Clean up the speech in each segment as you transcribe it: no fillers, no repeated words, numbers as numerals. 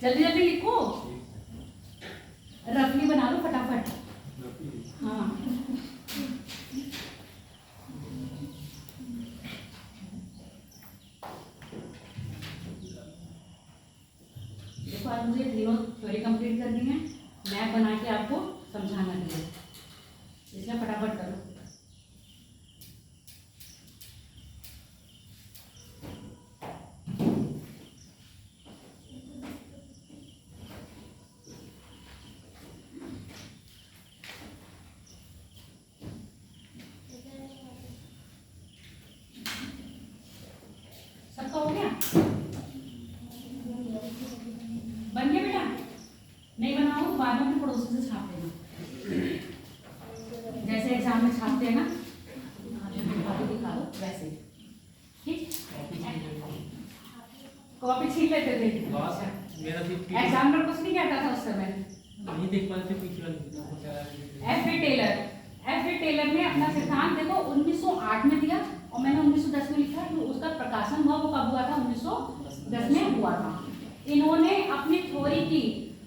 जल्दी जल्दी लिखो, रफली बना लो फटाफट। हाँ देखो, आज मुझे तीनों थ्योरी कंप्लीट करनी है, मैप बना के आपको समझाना भी है, इसलिए फटाफट करो। सबका हो गया? बन गया बेटा? नहीं बनाओ तो बाद में अपने पड़ोसी से छाप देना, जैसे एग्जाम में छापते हैं ना, दिखा दो वैसे। ठीक, कॉपी छीन लेते थे। एग्जाम में कुछ नहीं कहता था उस समय, नहीं देख पाते पीछे वाली। एफ ए टेलर ने अपना सिद्धांत देखो 1908 में दिया और मैंने 1910 में लिखा कि उसका प्रकाशन हुआ, वो कब हुआ था? 1910 में हुआ था। इन्होंने अपनी थ्योरी की,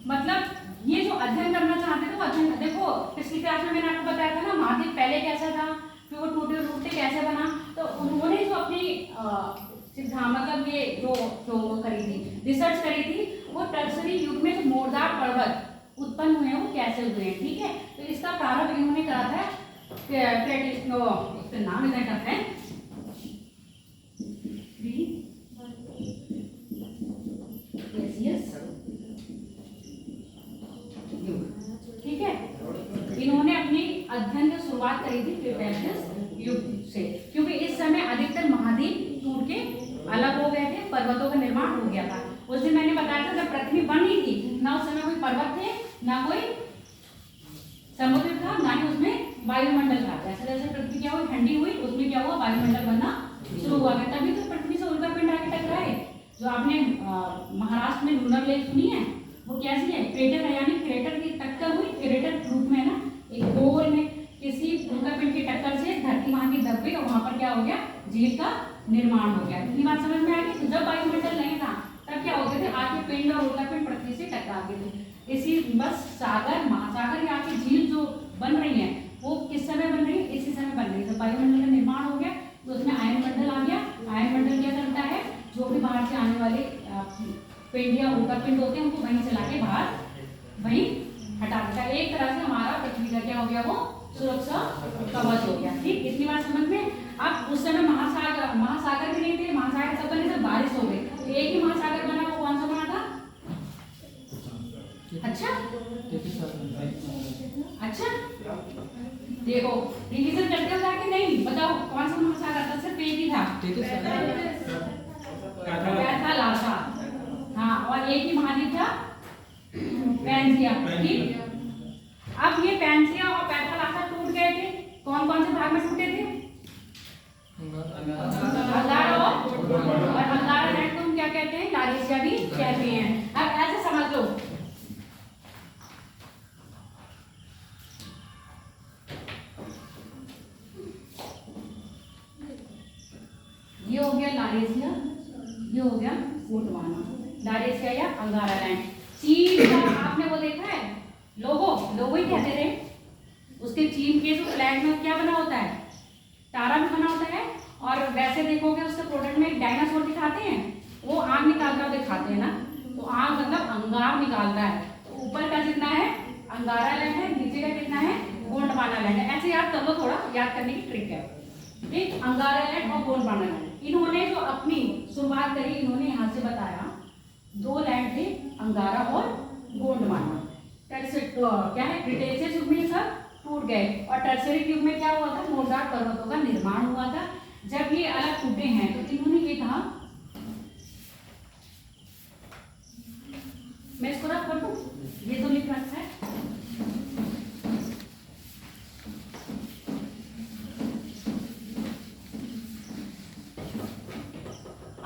मतलब ये जो अध्ययन करना चाहते थे वो अध्ययन, देखो पिछली क्लास में मैंने आपको बताया था ना महाद्वीप पहले कैसा था, फिर वो टूटे टूटे कैसे बना। तो उन्होंने जो अपनी सिद्धांत, मतलब ये जो करी थी, रिसर्च करी थी, वो टर्सरी युग में जो मोरदार पर्वत उत्पन्न हुए हैं वो कैसे हुए हैं। ठीक है, तो इसका प्रारंभ इन्होंने करा था, नाम इधर करते हैं, ठीक है। इन्होंने अपनी अध्ययन की शुरुआत करी थी क्रिटेशियस युग से, क्योंकि इस समय अधिकतर महाद्वीप टूट के अलग हो गए थे, पर्वतों का निर्माण हो गया था। उस दिन मैंने बताया था जब पृथ्वी बनी थी ना उस समय कोई पर्वत थे ना कोई समुद्र था, ना ही उसमें वायुमंडल था। जैसे जैसे पृथ्वी क्या हुई, ठंडी हुई, उसमें क्या हुआ, वायुमंडल बनना शुरू हुआ, तभी तो पृथ्वी से उल्का पिंड आके टकराए। जो आपने महाराष्ट्र में लूनर लेक सुनी है, वो कैसी है, क्रेटर है, यानी क्रेटर की टक्कर हुई, क्रेटर रूप में है ना, एक गोल में किसी उल्का पिंड की टक्कर से धरती वहां की दब गई और वहां पर क्या हो गया, झील का निर्माण हो गया। इतनी बात समझ में आ गई। तो जब वायुमंडल नहीं था तब क्या हो गए थे, आके पिंड और उल्का पिंड पृथ्वी से टकरा गए थे। इसी बस सागर, महासागर या की झील जो बन रही है वो किस समय बन रही है, इसी समय बन रही है। तो वायुमंडल का निर्माण हो गया तो उसमें आयन मंडल आ गया। आयन मंडल क्या करता है, जो भी बाहर से आने वाले पिंड या उल्का पिंड होते हैं उनको वहीं से लाके बाहर वहीं हटा देता है। एक तरह से हमारा पृथ्वी का क्या हो गया, वो सुरक्षा कवच हो गया। ठीक, इतनी बात समझ में। अब उस समय महासागर भी नहीं थे, महासागर सब बने, सब बारिश हो गई, तो एक ही महासागर बना, वो कौन सा बना था? अच्छा अच्छा, देखो रिवीजन करते हो जाके, नहीं बताओ कौन सा महासागर था? सिर्फ एक ही था, पैथालासा। हाँ, और एक ही महाद्वीप था पैंजिया। ठीक, अब ये पैंजिया और पैथालासा टूट गए थे, कौन कौन से भाग में टूटे थे? अंगारा और अंगारा लैंड को हम क्या कहते हैं, लारेशिया भी कहते हैं। अब ऐसे समझ लो, ये हो गया लारेशिया, ये हो गया गोंडवाना, लारेशिया या अंगारा लैंड। चीन का आपने वो देखा है लोगो ही कहते थे, उसके चीन के जो फ्लैग में क्या बना होता है, तारा भी बना होता है। और वैसे देखोगे उसके प्रोडक्ट में एक डायनासोर दिखाते हैं, वो आग निकालता हुआ दिखाते हैं ना, तो आग मतलब अंगार निकालता है। तो ऊपर का जितना है अंगारा लैंड है, नीचे का कितना है गोंडवाना लैंड है। ऐसे याद कर लो, थोड़ा याद करने की ट्रिक है। ठीक, अंगारा लैंड और गोंडवाना लैंड, इन्होंने जो अपनी शुरुआत करी, इन्होंने यहाँ से बताया दो लैंड थे, अंगारा और गोंडवाना। क्या है, क्रिटेशियस युग में सब टूट गए और टर्सरी युग में क्या हुआ था, मोरदार पर्वतों का निर्माण हुआ था। जब ये अलग टूटे हैं तो इन्होंने ये कहा, मैं इसको रख कर दूं, ये तो लिख रखा है।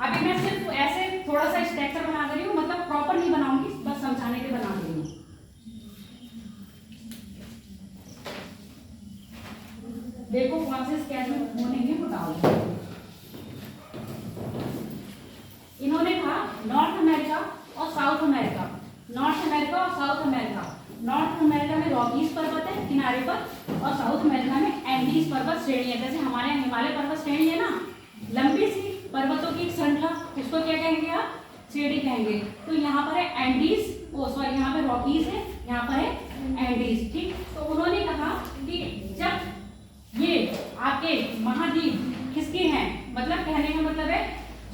अभी मैं सिर्फ ऐसे थोड़ा सा स्ट्रक्चर बना दे रही हूँ, मतलब प्रॉपर नहीं बनाऊंगी, बस समझाने के बना रही हूँ। देखो कौन से स्केच में होने हैं वो डाल दो। साउथ अमेरिका, नॉर्थ अमेरिका और साउथ अमेरिका। नॉर्थ अमेरिका में रॉकीज पर्वत है किनारे पर, और साउथ अमेरिका में एंडीज पर्वत श्रेणी है। जैसे हमारे यहाँ हिमालय पर्वत श्रेणी है ना, लंबी सी पर्वतों की एक श्रृंखला, उसको क्या कहेंगे आप? श्रेणी कहेंगे। तो यहाँ पर है एंडीज, सॉरी यहाँ पे रॉकीज है, यहाँ पर है एंडीज। ठीक, तो उन्होंने कहा कि जब ये आपके महाद्वीप किसके हैं, मतलब कहने का मतलब है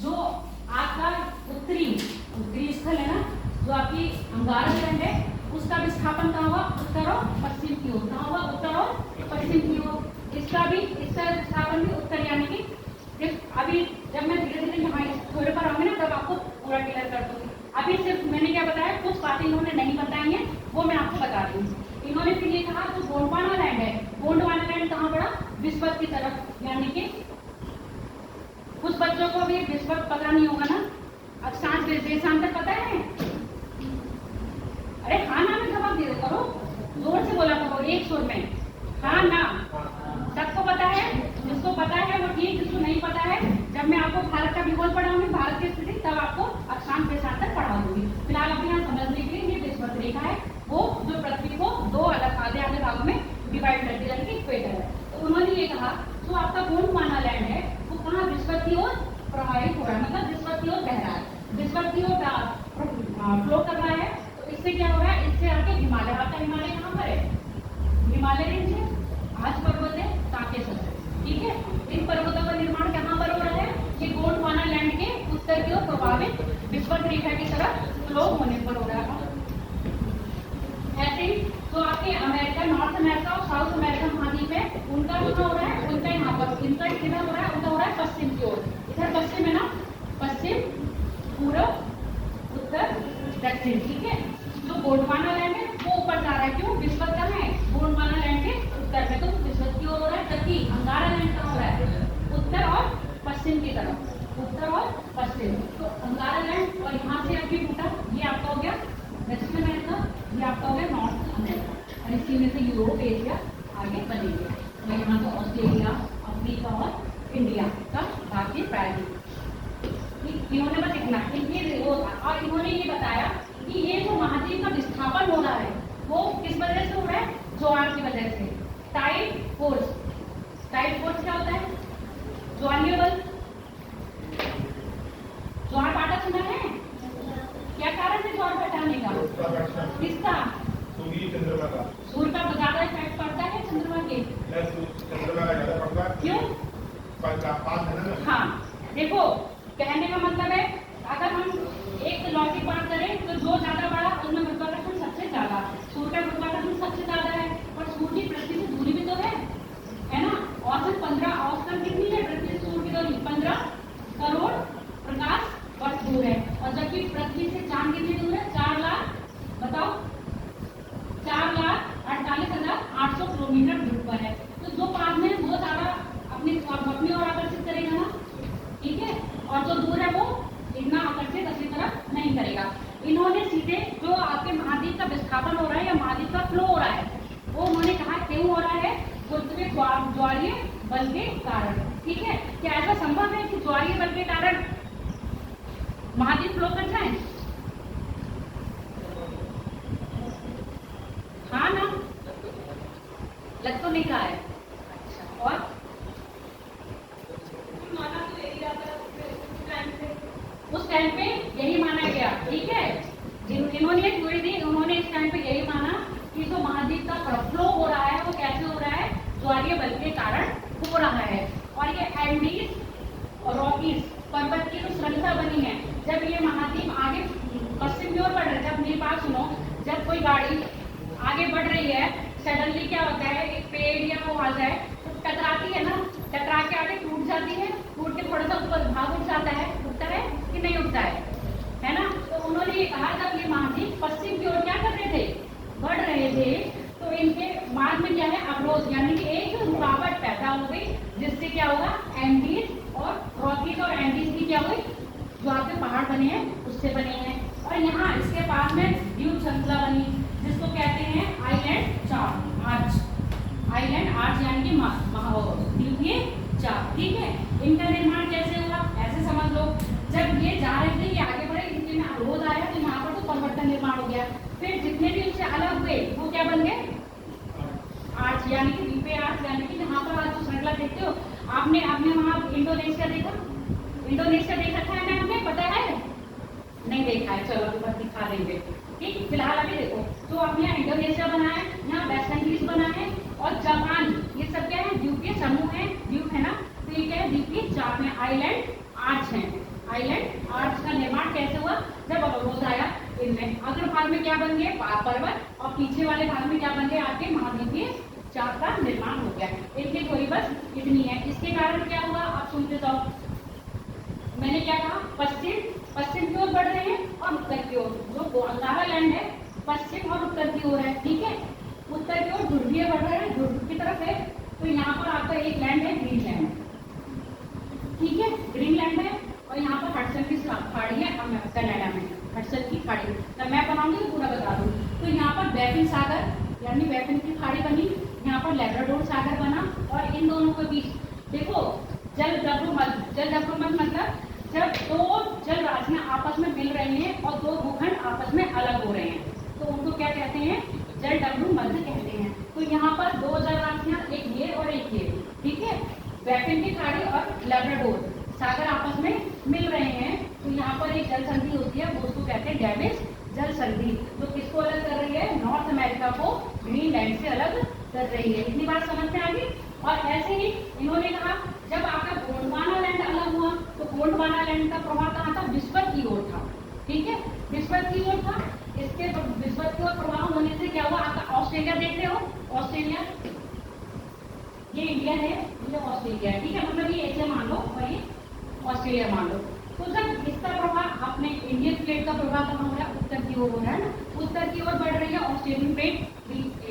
जो आपका उत्तरी स्थल है ना, जो आपकी अंगारखंड है, उसका विस्थापन कहाँ हुआ? उत्तर और पश्चिम की ओर। कहाँ हुआ? उत्तर और पश्चिम की ओर। इसका विस्थापन भी उत्तर, यानी कि अभी जब मैं धीरे धीरे यहाँ थोड़े पर आऊंगी ना, तब आपको पूरा क्लियर कर दूंगी। अभी सिर्फ मैंने क्या बताया, कुछ बातें इन्होंने नहीं बताई हैं, वो मैं आपको बता रही हूँ। इन्होंने फिर ये कहा जो गोंडवाना लैंड है, गोंडवाना लैंड कहाँ पड़ा? विश्वत की तरफ, यानी कि कुछ बच्चों को भी विश्वत पता नहीं होगा ना, अक्षांश देशांतर पता है? अरे हाँ ना में जवाब दे करो, जोर से बोला करो, एक सुर में, हाँ ना। सबको पता है? जिसको पता है वो ठीक, जिसको नहीं पता है, जब मैं आपको भारत का भूगोल पढ़ाऊंगी, भारत की स्थिति, तब आपको अक्षांश देशांतर पढ़ा दूंगी। फिलहाल अपने यहाँ समझने के लिए ये विश्वत रेखा है, वो जो पृथ्वी को दो अलग आधे आधे भागों में डिवाइड करती है, यानी कि इक्वेटर है। तो उन्होंने ये कहा जो आपका गोंडवाना लैंड है वो कहाँ? विश्वत की ओर प्रवाहित हो रहा है, मतलब विश्वत की ओर बह रहा है, विश्वत की ओर फ्लो कर रहा है। तो इससे क्या हो रहा है? इससे आके हिमालय, आपका हिमालय कहाँ पर है? हिमालय रेंज है, आज पर्वत है, काकेशस है, ठीक है। इन पर्वतों का निर्माण कहाँ पर हो रहा है? ये गोंडवाना लैंड के उत्तर की ओर प्रभावित विश्वत रेखा की तरफ फ्लो होने पर हो रहा है। ऐसे ही तो आपके अमेरिका, नॉर्थ अमेरिका और साउथ अमेरिका महाद्वीप है, उनका जो हो रहा है, उनका यहाँ पर, इनका किधर हो रहा है? उनका हो रहा है पश्चिम की ओर। इधर पश्चिम है ना, पश्चिम, पूर्व, उत्तर, दक्षिण, ठीक है। जो गोंडवाना लैंड है वो ऊपर जा रहा है, क्यों? विश्वत कहाँ है? गोंडवाना लैंड के उत्तर में, तो विश्वत की ओर हो रहा है। जबकि अंगारा लैंड कहाँ हो रहा है? उत्तर और पश्चिम की तरफ, उत्तर और पश्चिम। तो अंगारा लैंड, और यहाँ से आपकी टूटा, ये आपका हो गया दक्षिण अमेरिका, ये आपका हो गया नॉर्थ अमेरिका, और इसी में से यूरोप, एशिया आगे बनेंगे। तो यहाँ तो ऑस्ट्रेलिया, अफ्रीका और इंडिया का बाकी प्रायद्वीप। इन्होंने बस इतना इनके वो था, और इन्होंने ये बताया कि ये जो महाद्वीप का विस्थापन हो रहा है वो किस वजह से हो रहा है? ज्वार की वजह से, टाइड फोर्स। टाइड फोर्स क्या होता है? ज्वारीय बल। ज्वार भाटा सुना है? क्या कारण है ज्वार घटाने का? किसका? चंद्रमा का। सूर्य का ज्यादा इफेक्ट पड़ता है चंद्रमा के? चंद्रमा का ज्यादा पड़ता है। क्यों? हाँ, देखो कहने का मतलब है, अगर हम एक लॉजिक बात करें तो जो ज्यादा बड़ा उनमें गुरुत्वाकर्षण सबसे ज्यादा, सूर्य का गुरुत्वाकर्षण सबसे ज्यादा है, पर सूर्य की पृथ्वी से दूरी भी तो है ना? औसत 15, औसत कितनी है पृथ्वी से सूर्य की दूरी? 15 करोड़ प्रकाश वर्ष दूर है। और जबकि पृथ्वी से चांद कितनी दूर है? 4 लाख, बताओ, 4,48,800 किलोमीटर दूर पर है। तो जो पास में है वो ज्यादा अपनी ओर आकर्षित करेगा ना, ठीक है, और जो दूर है वो इतना आकर्षित अपनी तरफ नहीं करेगा। इन्होंने सीधे जो आपके महाद्वीप का विस्थापन हो रहा है या महाद्वीप का फ्लो हो रहा है, वो उन्होंने कहा क्यों हो रहा है? पृथ्वी ज्वारीय बल के कारण, ठीक है। क्या ऐसा संभव है कि ज्वारीय बल के कारण महाद्वीप फ्लो कर जाए? हाँ ना, लग तो नहीं रहा है। अच्छा, और उस टाइम पे यही माना गया, ठीक है। जिन्होंने थ्योरी दी उन्होंने इस टाइम पे यही माना कि जो महाद्वीप का फ्लो हो रहा है वो कैसे हो रहा है? ज्वारीय बल के कारण हो रहा है। और ये एंडीज और रॉकीज पर्वत की जो श्रृंखला बनी है, जब ये महाद्वीप आगे पश्चिम की ओर बढ़ रहा है, जब मेरी बात सुनो, जब कोई गाड़ी आगे बढ़ रही है, सडनली क्या होता है, एक पेड़ या वो आ जाए तो टकराती है ना, टकरा के आगे टूट जाती है, टूट के थोड़ा सा ऊपर भाग उठ जाता है, उठता है कि नहीं उठता है ना। तो उन्होंने ये कहा जब ये महाद्वीप पश्चिम की ओर क्या कर रहे थे? बढ़ रहे थे, तो इनके बाद में क्या है? अवरोध, यानी कि एक रुकावट पैदा हो गई, जिससे क्या होगा? एंडीज और रॉकीज और एंडीज की क्या हुई? जो आपके पहाड़ बने हैं उससे बने हैं। और यहाँ इसके पास में द्वीप श्रृंखला बनी, जिसको कहते हैं आइलैंड आर्च, आइलैंड आर्च यानी कि द्वीपीय चाप, ठीक है। इनका निर्माण कैसे हुआ? ऐसे समझ लो, जब ये जा रहे थे, ये आगे बढ़े, इनके में अवरोध आया, तो यहाँ पर निर्माण हो गया। फिर जितने भी उससे अलग हुए वो क्या बन गए? आर्च, यानी कि द्वीपीय आर्च, यानी कि जहाँ पर आज श्रृंखला देखते हो आपने वहाँ इंडोनेशिया देखा? इंडोनेशिया देखा था ना आपने, पता है? नहीं देखा है, चलो ऊपर दिखा देंगे। ठीक, फिलहाल अभी देखो, तो आपने यहाँ इंडोनेशिया बना है, यहाँ वेस्ट इंडीज बना है और जापान, ये सब क्या है? द्वीपीय समूह है, द्वीप है ना, तो ये क्या है? द्वीपीय चाप में आइलैंड आर्च है। आइलैंड आर्च का निर्माण कैसे हुआ? जब अवरोध आया इनमें, अग्र भाग में क्या बन गए? पर्वत, और पीछे वाले भाग में क्या बन गए? आपके महाद्वीपीय चाप का निर्माण हो गया। इनकी थोड़ी बस इतनी है। इसके कारण क्या हुआ आप सुनते जाओ। मैंने क्या कहा? पश्चिम की ओर बढ़ रहे हैं और उत्तर की ओर, जो गोलार्ध लैंड है पश्चिम और उत्तर की ओर है। ठीक है, उत्तर की ओर ध्रुवीय बढ़ रहे हैं, ध्रुव की तरफ है। तो यहाँ पर आपका एक लैंड है ग्रीनलैंड। ठीक है, ग्रीनलैंड है और यहाँ पर हडसन की खाड़ी है कनाडा में, हडसन की खाड़ी। तो मैं बनाऊंगी तो पूरा बता दूँ। तो यहाँ पर बैफिन सागर यानी बैफिन की खाड़ी बनी, यहाँ पर लैब्राडोर सागर बना और इन दोनों के बीच देखो जल डब्रूमत मतलब जब दो जल राशियां आपस में मिल रही हैं और दो भूखंड आपस में अलग हो रहे हैं तो उनको क्या कहते हैं? जल डब्रू मध्य कहते हैं। तो यहाँ पर दो जल राशियां, एक ये और एक ये, ठीक है, बैफिन की खाड़ी और लैब्राडोर सागर आपस में मिल रहे हैं। तो यहाँ पर एक जल संधि होती है, वो उसको कहते हैं डैमेज जल संधि, जो किसको अलग कर रही है? नॉर्थ अमेरिका को ग्रीनलैंड से अलग कर रही है। इतनी बात समझ में आ गई। और ऐसे ही इन्होंने कहा जब आपका गोंडवाना लैंड अलग हुआ तो गोंडवाना लैंड का प्रभाव कहाँ था? विस्पत की ओर था। ठीक है, विस्पत की ओर था। इसके विस्पत की ओर प्रभाव होने से क्या हुआ? आपका ऑस्ट्रेलिया देख रहे हो, ऑस्ट्रेलिया, ये इंडिया है, ये ऑस्ट्रेलिया है। ठीक है, मतलब ये एशिया मान लो और ये ऑस्ट्रेलिया मान लो। तो जब इसका प्रभाव अपने इंडियन प्लेट का प्रभाव कहाँ हो रहा है? उत्तर की ओर हो रहा है ना, उत्तर की ओर बढ़ रही है। ऑस्ट्रेलियन प्लेट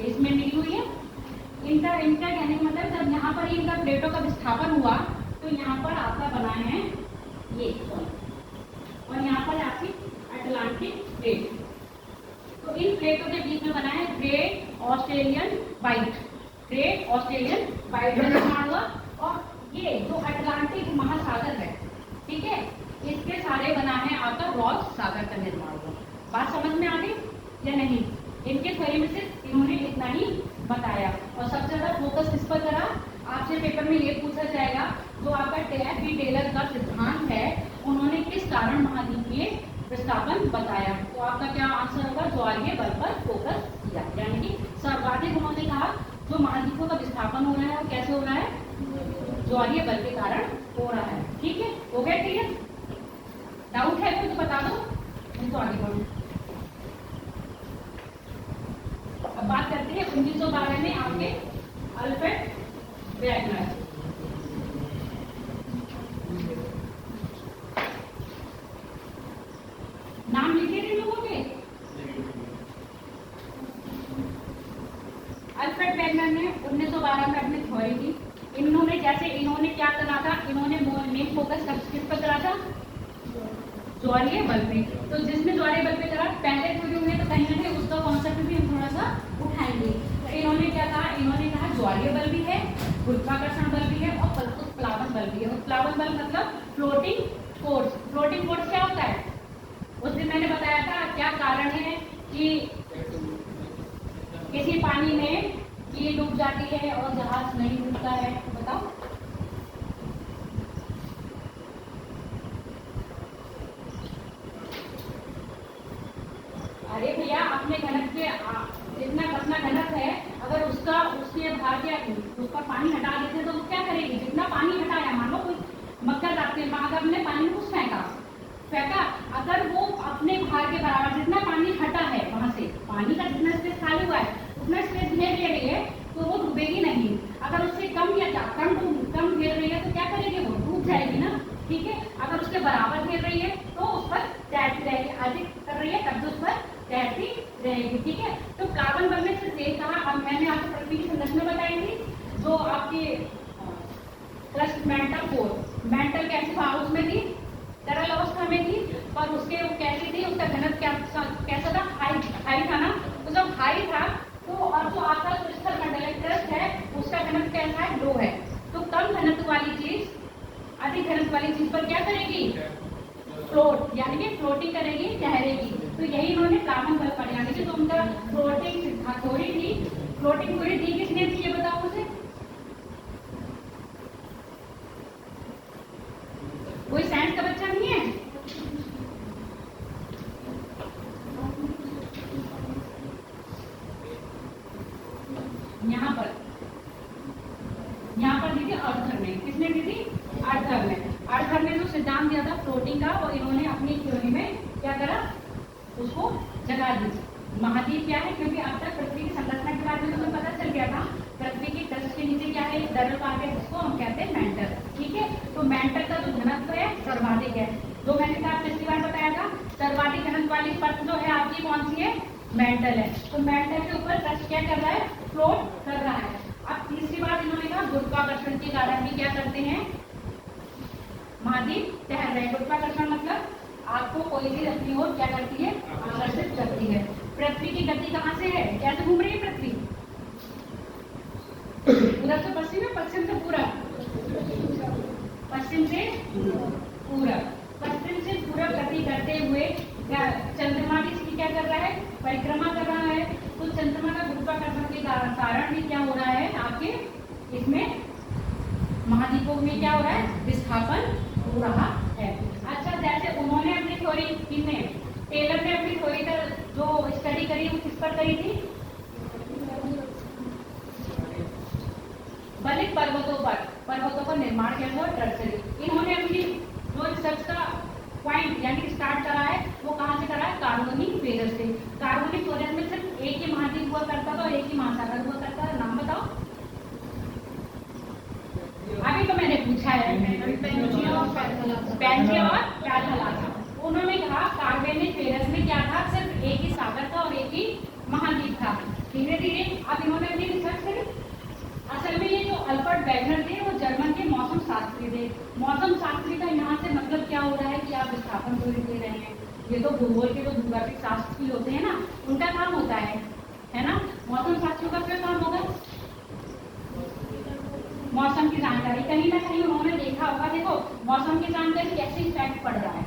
इसमें मिली हुई है। इनका कहने का मतलब जब यहाँ पर इनका प्लेटों का विस्थापन हुआ तो यहाँ पर आपका बना है ये, और यहाँ पर आपकी अटलांटिक प्लेट। तो इन प्लेटों के बीच में बना है great Australian white, great Australian white का निर्माण हुआ। और ये जो अटलांटिक महासागर है, ठीक है, इसके सारे बना है आपका रॉस सागर का निर्माण हुआ। बात समझ में आ गई या नहीं? इनके थ्योरी में से इन्होंने इतना ही बताया। और सबसे ज्यादा फोकस किस पर करा? आपसे पेपर में ये पूछा जाएगा जो आपका टैफ डी टेलर का सिद्धांत है, उन्होंने किस कारण महाद्वीपीय विस्थापन बताया। तो आपका क्या आंसर होगा? ज्वारीय बल पर फोकस किया, यानी कि सर्वाधिक उन्होंने कहा जो महाद्वीपों का विस्थापन हो रहा है वो कैसे हो रहा है? ज्वारीय बल के कारण हो रहा है। ठीक है, हो गया क्लियर? डाउट है कोई तो बता दो, नहीं तो आगे बढ़ो। अब बात करते हैं 1912 में आपके अल्फ्रेड वेगनर। नाम लिखे थे लोगों के? अल्फ्रेड वेगनर ने 1912 में अपनी थ्योरी दी। इन्होंने क्या करा था? इन्होंने मेन फोकस किस पर करा था? ज्वारीय बल पे। तो जिसने ज्वारीय बल पे करा, पहले थ्योरी में तो कहीं ना कहीं उसका कॉन्सेप्ट भी हम थोड़ा सा उठाएंगे। तो इन्होंने क्या कहा? इन्होंने कहा ज्वारीय बल भी है, गुरुत्वाकर्षण बल भी है और उत्प्लावन बल भी है। उत्प्लावन बल मतलब फ्लोटिंग फोर्स। फ्लोटिंग फोर्स क्या होता है? उस दिन मैंने बताया था क्या कारण है कि किसी पानी में ये डूब जाती है और जहाज नहीं डूबता है, बताओ। अरे भैया, अपने घनत्व के जितना अपना घनत्व है, अगर उसके भार के उसका पानी हटा देते तो क्या करेगी? जितना पानी हटाया, मान लो कोई मक्खर रखते हैं, अगर हमने पानी में कुछ फेंका, अगर वो अपने भार के बराबर जितना पानी हटा है वहां से, पानी का जितना स्पेस खाली हुआ है उतना स्पेस घेर ले रही है तो वो डूबेगी नहीं। अगर उससे कम या कम घेर रही है तो क्या करेगी? वो डूब जाएगी ना। ठीक है, अगर उसके बराबर घेर रही है तो उस पर तैरती रहेगी, अधिक कर रही है तब तो उस पर तैरती रहेगी। ठीक है, तो प्लावन बल में सिर्फ एक कहा। अब मैंने आपको पृथ्वी की संरचना बताई थी, जो आपकी क्रस्ट मेंटल कोर, मेंटल कैसे हाउस में थी? तरल अवस्था में थी, पर उसके कैसी थी? उसका घनत्व कैसा था? हाई था ना। तो जब हाई था तो और जो आपका स्थल मंडल क्रस्ट है उसका घनत्व कैसा है? लो है। तो कम घनत्व वाली चीज अधिक घनत्व वाली चीज पर क्या करेगी? ये फ्लोटिंग करेगी, ठहरेगी। तो यही इन्होंने प्लावन बल पर, यानी कि जो उनका फ्लोटिंग थ्योरी थी, फ्लोटिंग थ्योरी दी किसने थी ये बताओ मुझे। कोई साइंस का बच्चा नहीं है? यहाँ पर दी थी अर्थर ने। किसने दी थी? अर्थर ने। अर्थर ने जो सिद्धांत दिया था फ्लोटिंग का, वो इन्होंने अपनी थ्योरी में क्या करा, उसको जगा दी। महाद्वीप क्या है, क्योंकि अब तक पृथ्वी की संरचना के बारे में तुम्हें पता चल गया था। पृथ्वी की क्रस्ट के नीचे क्या है, तरल पार्ट है, जिसको हम कहते हैं मेंटल। ठीक है, तो मेंटल का जो घनत्व है सर्वाधिक है। जो मैंने कहा पिछली बार बताया था, सर्वाधिक घनत्व वाली परत जो है आपकी कौन सी है, मेंटल है। तो मेंटल के ऊपर क्रस्ट क्या कर रहा है, फ्लोट कर रहा है। अब तीसरी बात इन्होंने कहा, गुरुत्वाकर्षण के कारण भी क्या करते हैं, महाद्वीप तैर रहे हैं। गुरुत्वाकर्षण मतलब आपको कोई भी अपनी ओर क्या करती है, आकर्षित करती है। पृथ्वी की गति कहाँ से है, कैसे घूम रही है पृथ्वी, पूरब से पश्चिम है, पश्चिम से पूरब, पश्चिम से पूरब, पश्चिम से पूरब गति करते हुए चंद्रमा की इसकी क्या कर रहा है, परिक्रमा कर रहा है। तो चंद्रमा का गुरुत्वाकर्षण के कारण भी क्या हो रहा है, आपके इसमें महाद्वीपों में क्या हो रहा है, विस्थापन हो रहा है। अच्छा, जैसे उन्होंने अपनी थ्योरी, किसने, टेलर ने अपनी थ्योरी का जो स्टडी करी वो किस पर करी थी, बलिक पर्वतों पर निर्माण किया हुआ टर्सरी। इन्होंने अपनी जो रिसर्च का पॉइंट यानी स्टार्ट करा है वो कहाँ से करा है, कार्बोनिक फेरस से। कार्बोनिक फेरस में सिर्फ एक ही महाद्वीप हुआ करता था और एक ही महासागर हुआ करता था। नाम बताओ। अभी तो मैंने पूछा है, पैंजिया और पैथलासा। उन्होंने कहा कार्बोनिक फेरस में क्या था, सिर्फ एक ही सागर था और एक ही महाद्वीप था। धीरे धीरे अब इन्होंने अपनी रिसर्च करी। असल में ये जो अल्बर्ट वेगनर थे वो जर्मन के मौसम शास्त्री थे। मौसम शास्त्री का यहाँ से मतलब क्या हो रहा है कि आप विस्थापन थ्योरी दे रहे हैं। ये तो भूगोल के जो भूगर्भिक शास्त्री होते हैं ना, उनका काम होता है ना। मौसम शास्त्रियों का क्या काम होगा, मौसम की जानकारी। कहीं ना कहीं उन्होंने देखा होगा, देखो मौसम की जानकारी कैसे इफेक्ट पड़ रहा है।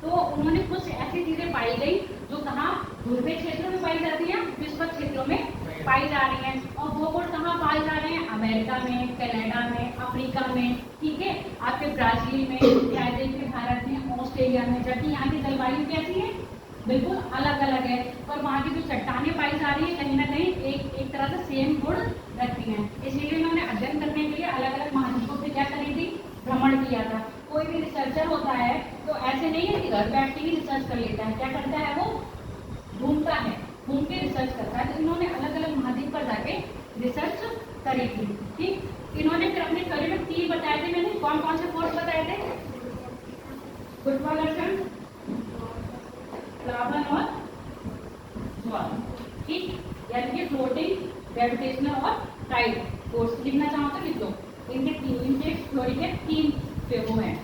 तो उन्होंने कुछ ऐसी चीजें पाई गई जो कहाँ, ध्रुवीय क्षेत्रों में पाई जाती है, विषुवत क्षेत्रों में पाई जा रही हैं। और वो गुण कहाँ पाए जा रहे हैं, अमेरिका में, कनाडा में, अफ्रीका में, ठीक है, आपके ब्राजील में, भारत में, ऑस्ट्रेलिया में। जबकि यहाँ की जलवायु कैसी है, बिल्कुल अलग अलग है। और वहाँ की जो चट्टानें पाई जा रही है कहीं ना कहीं एक तरह से सेम गुण रखती हैं। इसलिए इन्होंने अध्ययन करने के लिए अलग अलग महाद्वीपों पे क्या करी थी, भ्रमण किया था। कोई भी रिसर्चर होता है तो ऐसे नहीं है कि घर बैठ के ही रिसर्च कर लेता है। क्या करता है, वो घूमता है, घूम के रिसर्च करता है। तो इन्होंने अलग अलग महाद्वीप पर जाके रिसर्च करी थी। ठीक, इन्होंने फिर अपने थ्योरी में 3 बताए थे। मैंने कौन कौन से फोर्स बताए थे, गुरुत्वाकर्षण, प्लावन और ज्वाला। ठीक, यानी कि फ्लोटिंग, ग्रेविटेशनल और टाइड फोर्स। लिखना चाहो तो लिख लो। इनके थ्योरी के 3 वो हैं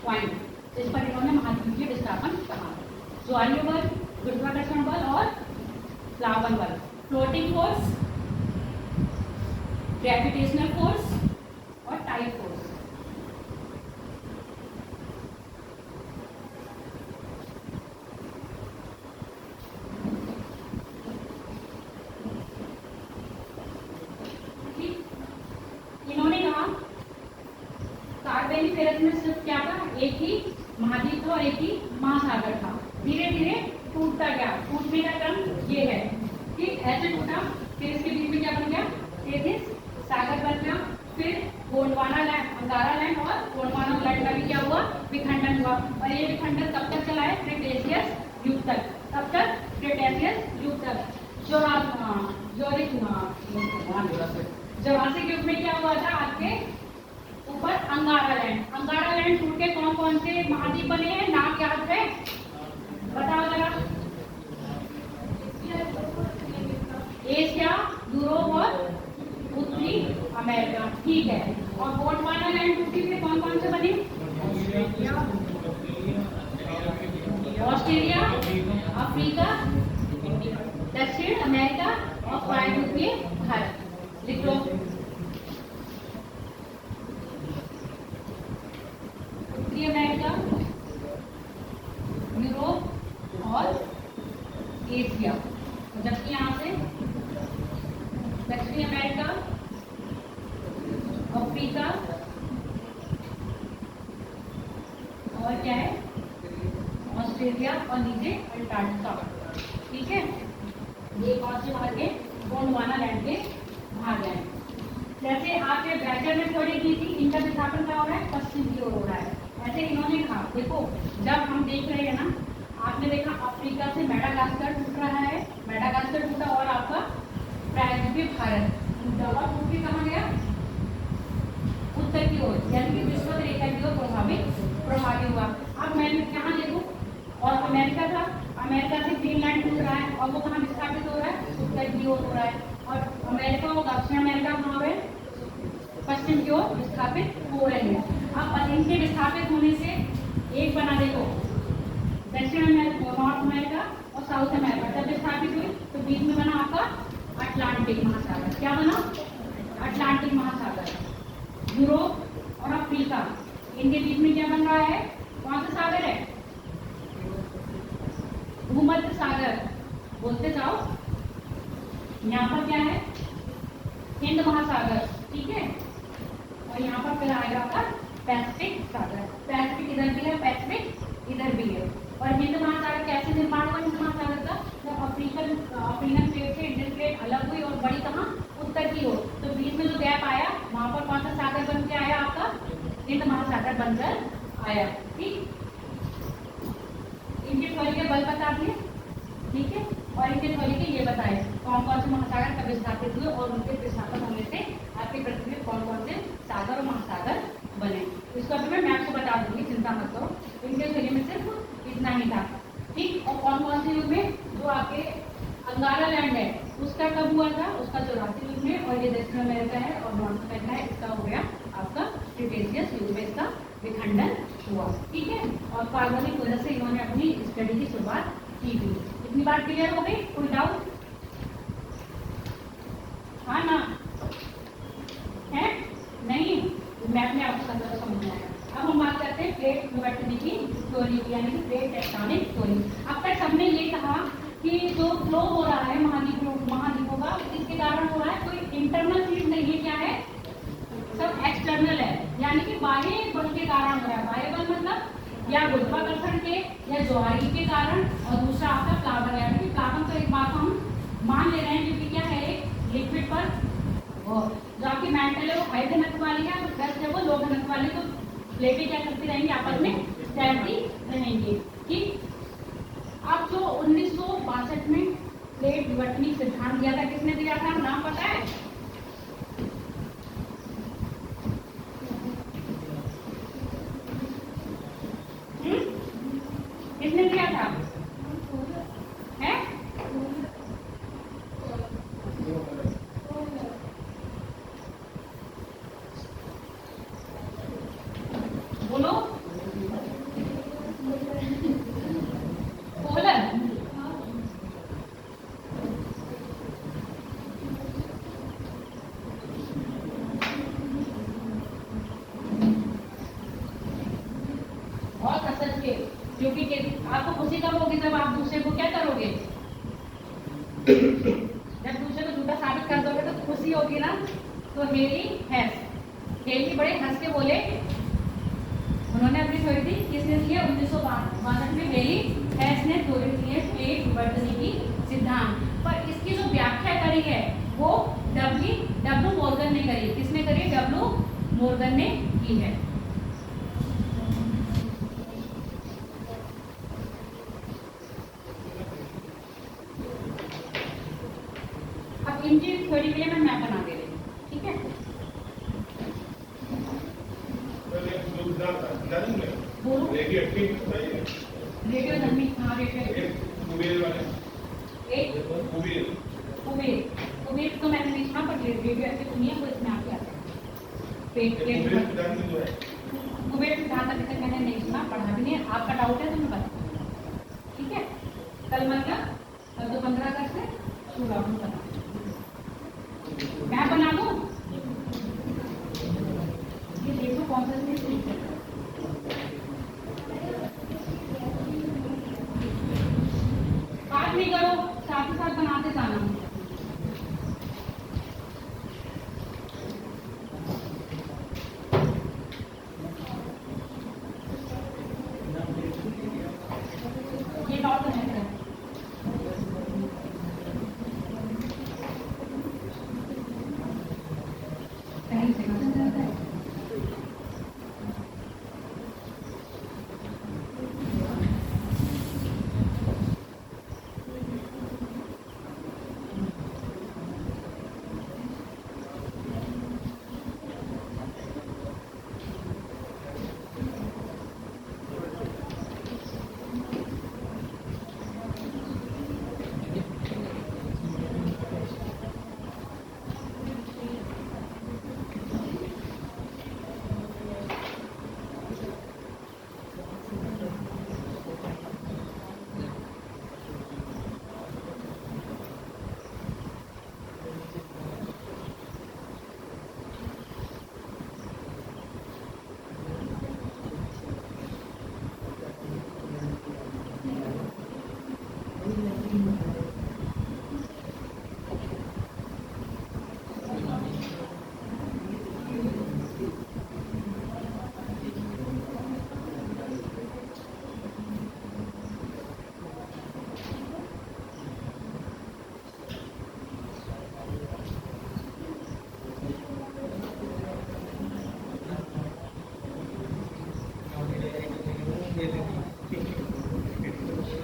पॉइंट, जिस पर इन्होंने महाद्वीपीय विस्थापन कहा। ज्वारीय बल, गुरुत्वाकर्षण बल और प्लावन बल। फ्लोटिंग फोर्स, ग्रेविटेशनल फोर्स और टाइड फोर्स। इन्होंने कहा कार्बोनिक फेरस में सिर्फ क्या था, एक ही महाद्वीप था और एक ही महासागर था। धीरे धीरे टूटता गया, टूटने का क्रम ये है। ठीक, ऐसे टूटा, फिर इसके बीच में क्या बन गया, तेथिस सागर बन गया। फिर गोंडवाना लैंड, अंगारा लैंड और गोंडवाना लैंड का भी क्या हुआ, विखंडन हुआ। और ये विखंडन कब तक चला है, क्रिटेशियस युग तक। कब तक, क्रिटेशियस युग तक। जुरासिक युग में क्या हुआ था, आपके ऊपर अंगारा लैंड। अंगारा लैंड टूट के कौन कौन से महाद्वीप बने हैं, नाम याद है, बताओ जरा। एशिया, यूरोप और उत्तरी अमेरिका। ठीक है, और गोंडवाना लैंड टूटी फिर कौन कौन से बने, ऑस्ट्रेलिया, अफ्रीका, दक्षिण अमेरिका और वायुव्य भारत। लिख लो। उत्तरी अमेरिका, यूरोप और एशिया, जबकि यहाँ से दक्षिणी अमेरिका, अफ्रीका और क्या है ऑस्ट्रेलिया और नीचे अंटार्कटिका। ठीक है, ये कौन से भाग के गोंडवाना लैंड के भाग हैं। जैसे आपके ब्रैकेट में थोड़ी की थी, इनका विस्थापन क्या हो रहा है, पश्चिम की ओर हो रहा है। ऐसे इन्होंने कहा, देखो जब हम देख रहे हैं ना, आपने देखा अफ्रीका से मेडागास्कर टूट रहा है, मेडागास्कर टूटा और आपका प्रायद्वीपीय भारत टूटा और टूट के कहाँ गया, उत्तर की ओर, यानी कि विषुवत रेखा की ओर प्रभावी हुआ। अब मैं यहाँ देखूँ और अमेरिका था, अमेरिका से ग्रीनलैंड टूट रहा है और वो कहाँ विस्थापित हो रहा है, उत्तर की ओर हो रहा है। और अमेरिका और दक्षिण अमेरिका कहाँ हो रहे हैं, पश्चिम की ओर विस्थापित हो रहे हैं। अब इनके विस्थापित होने से एक बना, देखो दक्षिण अमेरिका, नॉर्थ अमेरिका और साउथ अमेरिका जब विस्थापित हुई तो बीच में बना आपका अटलांटिक महासागर। क्या बना, अटलांटिक महासागर। यूरोप और अफ्रीका, इनके बीच में क्या बन रहा है, कौन सा सागर है, भूमध्य सागर, बोलते जाओ। यहाँ पर क्या है, हिंद महासागर। ठीक है, और यहाँ पर फिर आएगा आपका पैसिफिक सागर। पैसिफिक इधर भी है, पैसिफिक इधर भी है। और हिंद महासागर कैसे निर्माण हुआ हिंद महासागर का, जब अफ्रीकन प्लेट से इंडियन प्लेट अलग हुई और बड़ी कहाँ, उत्तर की ओर, तो बीच में जो गैप आया वहां पर कौन सा सागर बन के आया, आपका हिंद महासागर बनकर आया। ठीक, इनके थोड़ी के बल बता दिए। ठीक है, और इनके थोड़ी के ये बताए कौन कौन से महासागर कब स्थापित हुए और उनके विस्थापन होने से आपकी पृथ्वी में कौन कौन से सागर और महासागर बने। इसको अभी मैं आपको बता दूंगी, चिंता मत करो। इनके थोड़ी में सिर्फ इतना ही था। ठीक, और कौन कौन से युग में, जो आपके अंगारा लैंड है उसका कब हुआ था, उसका 84 युग में, और ये दक्षिण अमेरिका है और नॉर्थ अमेरिका है, इसका हो गया आपका क्रिटेशियस युग में इसका विखंडन हुआ। ठीक है, और कार्बनिक वजह से इन्होंने अपनी स्टडी की शुरुआत की थी। इतनी बात क्लियर हो गई, कोई डाउट, हाँ ना है नहीं, मैं अपने आपको समझ में आया। अब हम बात करते हैं प्लेट विवर्तन की थ्योरी, यानी कि प्लेट टेक्टोनिक थ्योरी। अब तक सबने ये कहा कि जो फ्लो हो रहा है महाद्वीपों का, इसके कारण हो रहा है, कोई इंटरनल चीज नहीं है, क्या है, सब एक्सटर्नल है, यानी कि बाह्य बल के कारण हो रहा है। बाह्य बल मतलब या गुरुत्वाकर्षण के या ज्वारी के कारण, और दूसरा आपका प्लावन, यानी कि प्लावन तो एक बात हम मान ले रहे हैं क्योंकि क्या है, एक लिक्विड पर जो आपकी मेटल है वो हाई घनत्व वाली है, तो गैस है वो लो घनत्व वाली, तो प्लेटें क्या करती रहेंगी, आपस में तैरती रहेंगी। ठीक, अब जो 1962 में प्लेट विवर्तनिक सिद्धांत दिया था, किसने दिया था, नाम पता है, किसने दिया था, है बोलो, पोलर, बहुत असर के, क्योंकि आपको खुशी कब होगी, जब आप दूसरे को क्या करोगे, जब दूसरे को झूठा साबित कर दोगे तो खुशी होगी ना। तो हेली बड़े हंस के बोले, उन्होंने अपनी थ्योरी दी, किसने दी है, 1962 में हेली हैस ने थ्योरी दी है प्लेट विवर्तन की सिद्धांत। पर इसकी जो व्याख्या करी है वो डब्ल्यू मॉर्गन ने करी। किसने करी, डब्ल्यू मॉर्गन ने की है। अब इनकी थ्योरी के लिए मैं मैप बना दे रही हूँ। ठीक है, रेडियो धर्मी, हाँ रेडियो, एक कुबेर तो मैंने नहीं सुना, पर रेडियो एक्टिव नहीं है, वो इसमें आके आता है। कुबेर सिद्धांत अभी तक मैंने नहीं सुना, पढ़ा भी नहीं है। आपका डाउट है तो मैं बता दूंगा। ठीक है, कल मतलब कल तो 15 अगस्त है, पूरा बना मैं बना दूँ, ये देखो कौन सा नहीं करो, साथ ही साथ बनाते जाना। ये डॉट है कहीं से कहाँ जाता है।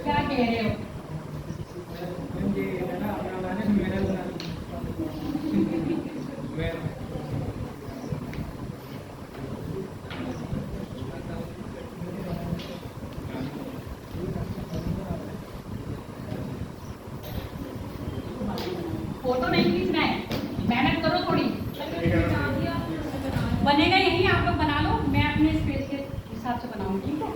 क्या कह रहे हो? फोटो नहीं खींचना है, मेहनत करो थोड़ी। बनेगा यही, आप लोग बना लो, मैं अपने स्पेस के हिसाब से बनाऊंगी, ठीक है?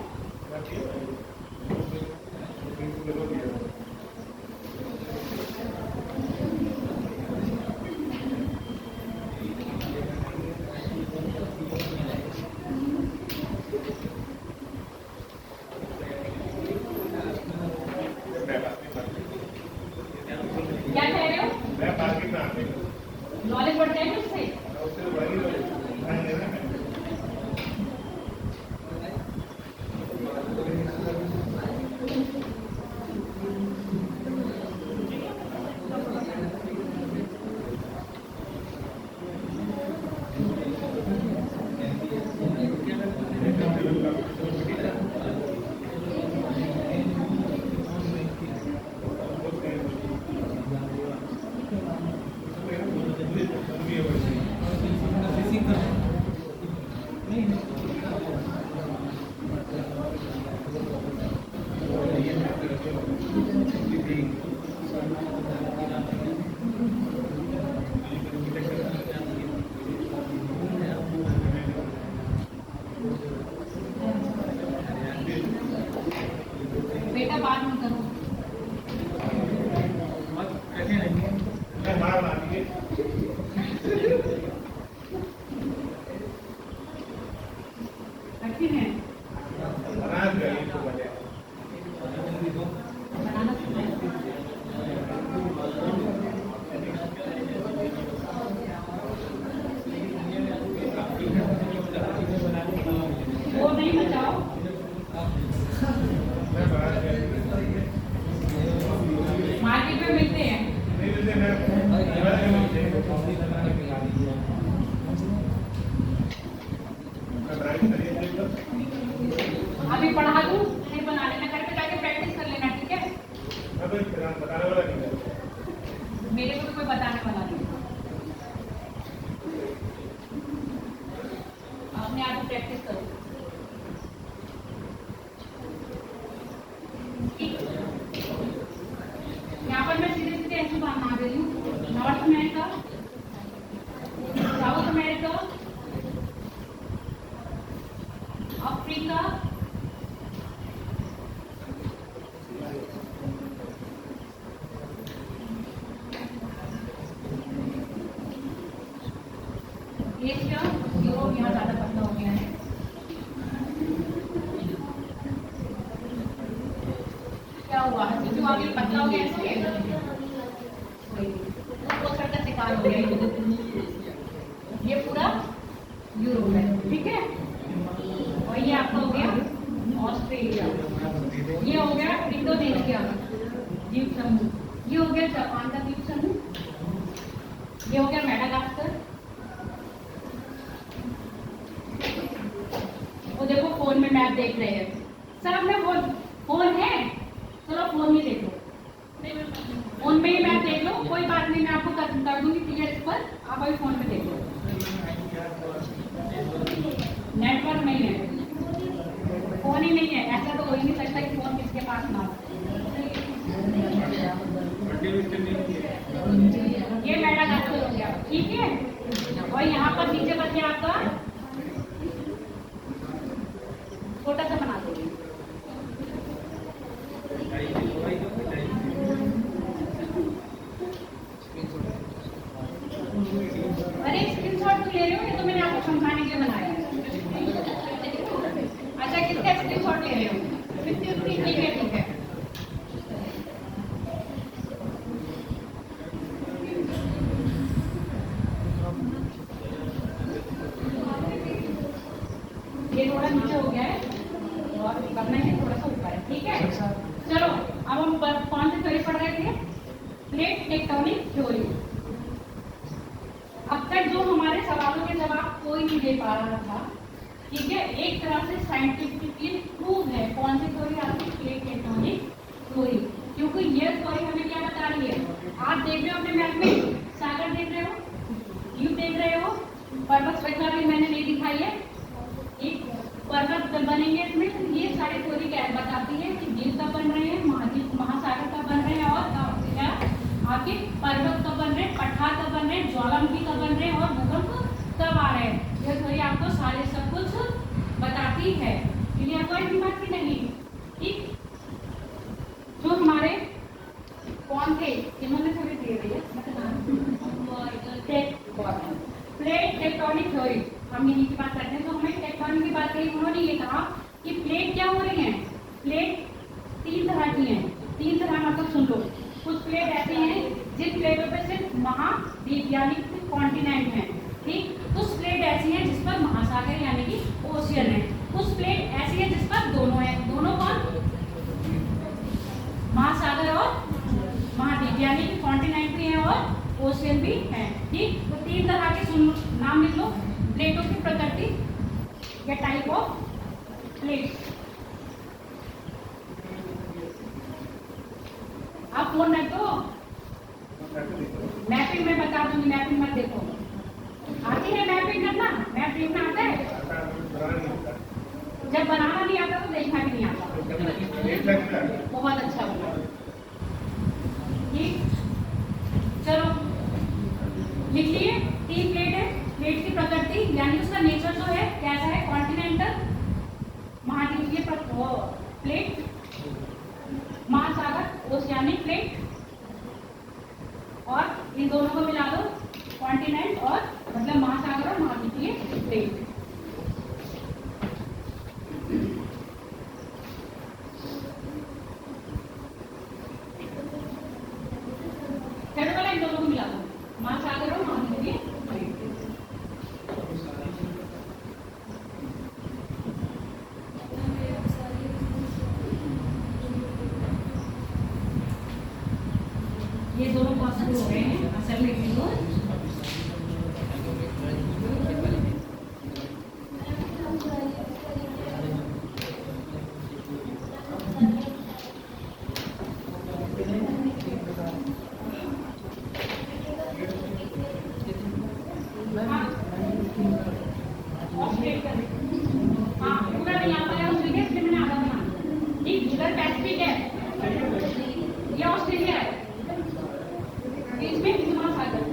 क्या कह रहे हो? मैं पार्किंग में आते नॉलेज बढ़ जाएगी उससे। उससे तो बड़ी बेटा बात मत करो। मैं बाहर बना दीजिए। कठिन है बनाना चाहिए तो बने। बनाना सीखना है। वो नहीं बचाओ। मैं बनाना चाहिए। मार्केट में मिलते हैं। नहीं मिलते मैं ड्राइविंग करिए तो अभी पढ़ा दूँ, फिर बना लेना, घर पे जाके प्रैक्टिस कर लेना, ठीक है? मैं कोई बताने वाला नहीं है। मेरे को तो कोई बताने वाला नहीं। अपने आप प्रैक्टिस करो। ठीक। यहाँ पर मैं सीधे सीधे ऐसे बना दे रही हूँ। North America, south America, Africa, Asia, Europe यहाँ ज्यादा पतला हो गया है। क्या पतला हुआ है, क्योंकि वो आगे पतला हो गया इसलिए पोषण का शिकार हो गया ये पूरा यूरोप है, ठीक है। और ये आपका हो गया ऑस्ट्रेलिया, ये हो गया इंडोनेशिया द्वीप समूह, ये हो गया जापान का द्वीप समूह, ये हो गया मेडागास्कर। वो देखो फोन में मैप देख रहे हैं सर, अपने फोन है, चलो फोन में देख लो, फोन में ही मैप देख लो, कोई बात नहीं, मैं आपको कर दूंगी क्लियर इस पर, आप अभी फोन पे देख लो। नेटवर्क नहीं है, फोन ही नहीं है, ऐसा तो हो ही नहीं सकता कि फोन किसके पास ना हो। ये मेडागास्कर हो गया, ठीक है। और यहाँ पर नीचे बच गया आपका, छोटा सा बना दो, अरे स्क्रीनशॉट तो ले रहे हो, ये तो मैंने आपको समझाने के लिए बनाया है। अच्छा किसका स्क्रीनशॉट ले रहे हो? 50 ठीक है, ठीक है। ये थोड़ा नीचे हो गया है और करना है थोड़ा सा ऊपर है, ठीक है। चलो अब हम कौन से थ्योरी पढ़ रहे थे? Plate tectonic theory. अब तक जो हमारे सवालों के जवाब कोई नहीं दे पा रहा था, ठीक है, एक तरह से साइंटिफिकली प्रूव है। कौन सी थ्योरी आती है? प्लेट टेक्टोनिक थ्योरी, क्योंकि ये थ्योरी हमें क्या बता रही है? आप देख रहे हो अपने मैप में, सागर देख रहे हो, द्वीप देख रहे हो, पर्वत श्रृंखला भी मैंने नहीं दिखाई है, एक पर्वत बनेंगे इसमें, तो ये सारी थ्योरी क्या बताती है कि द्वीप कब बन रहे हैं, महाद्वीप महासागर कब बन रहे हैं, और क्या आपके पर्वत कब बन रहे हैं, पठार कब बन रहे हैं, ज्वालामुखी कब बन रहे हैं, और भूकंप कब आ रहे हैं। ये थ्योरी आपको सारे सब कुछ बताती है। क्लियर? कोई भी बात की नहीं, ठीक। जो हमारे कौन थे इन्होंने थ्योरी दी है, प्लेट टेक्टोनिक थ्योरी, हम इन्हीं की बात करते हैं। तो हमें टेक्टोनिक की बात करी, उन्होंने ये कहा कि प्लेट क्या हो रही हैं, प्लेट 3 तरह की हैं, 3 तरह मतलब सुन लो। कुछ प्लेट ऐसी हैं जिन प्लेटों पे सिर्फ महाद्वीप यानी कि कॉन्टिनेंट है, ठीक। कुछ प्लेट ऐसी हैं जिस पर महासागर यानी कि ओशियन है, कुछ प्लेट ऐसी है जिस पर दोनों है। दोनों कौन? महासागर और महाद्वीप यानी कि कॉन्टिनेंट भी है और ओशियन भी है, ठीक। तो 3 तरह के नाम लिख लो प्लेटों की प्रकृति या टाइप ऑफ प्लेट। आप फोन रख दो, मैपिंग में बता दूंगी, मैपिंग मत देखो। आती है मैपिंग करना? मैप देखना आता है? जब बनाना नहीं आता तो देखना भी नहीं आता। बहुत अच्छा हुआ, ठीक। चलो लिख लिए, 3 प्लेट है। प्लेट की प्रकृति यानी उसका नेचर जो है कैसा है, कॉन्टिनेंटल महाद्वीपीय प्लेट, महासागर ओशियानिक प्लेट, और इन दोनों को मिला दो कॉन्टिनेंट और मतलब महासागर और महाद्वीपीय प्लेट। थर्ड वाला इन दोनों को मिला दो महासागर और महाद्वीपीय प्लेट। ये दोनों पॉसिबल हो गए हैं असल में। हाँ पूरा नहीं आता है ऑस्ट्रेलिया, इसलिए मैंने आधा बना, ठीक। इधर पैसिफिक है, ये ऑस्ट्रेलिया है, इसमें महासागर,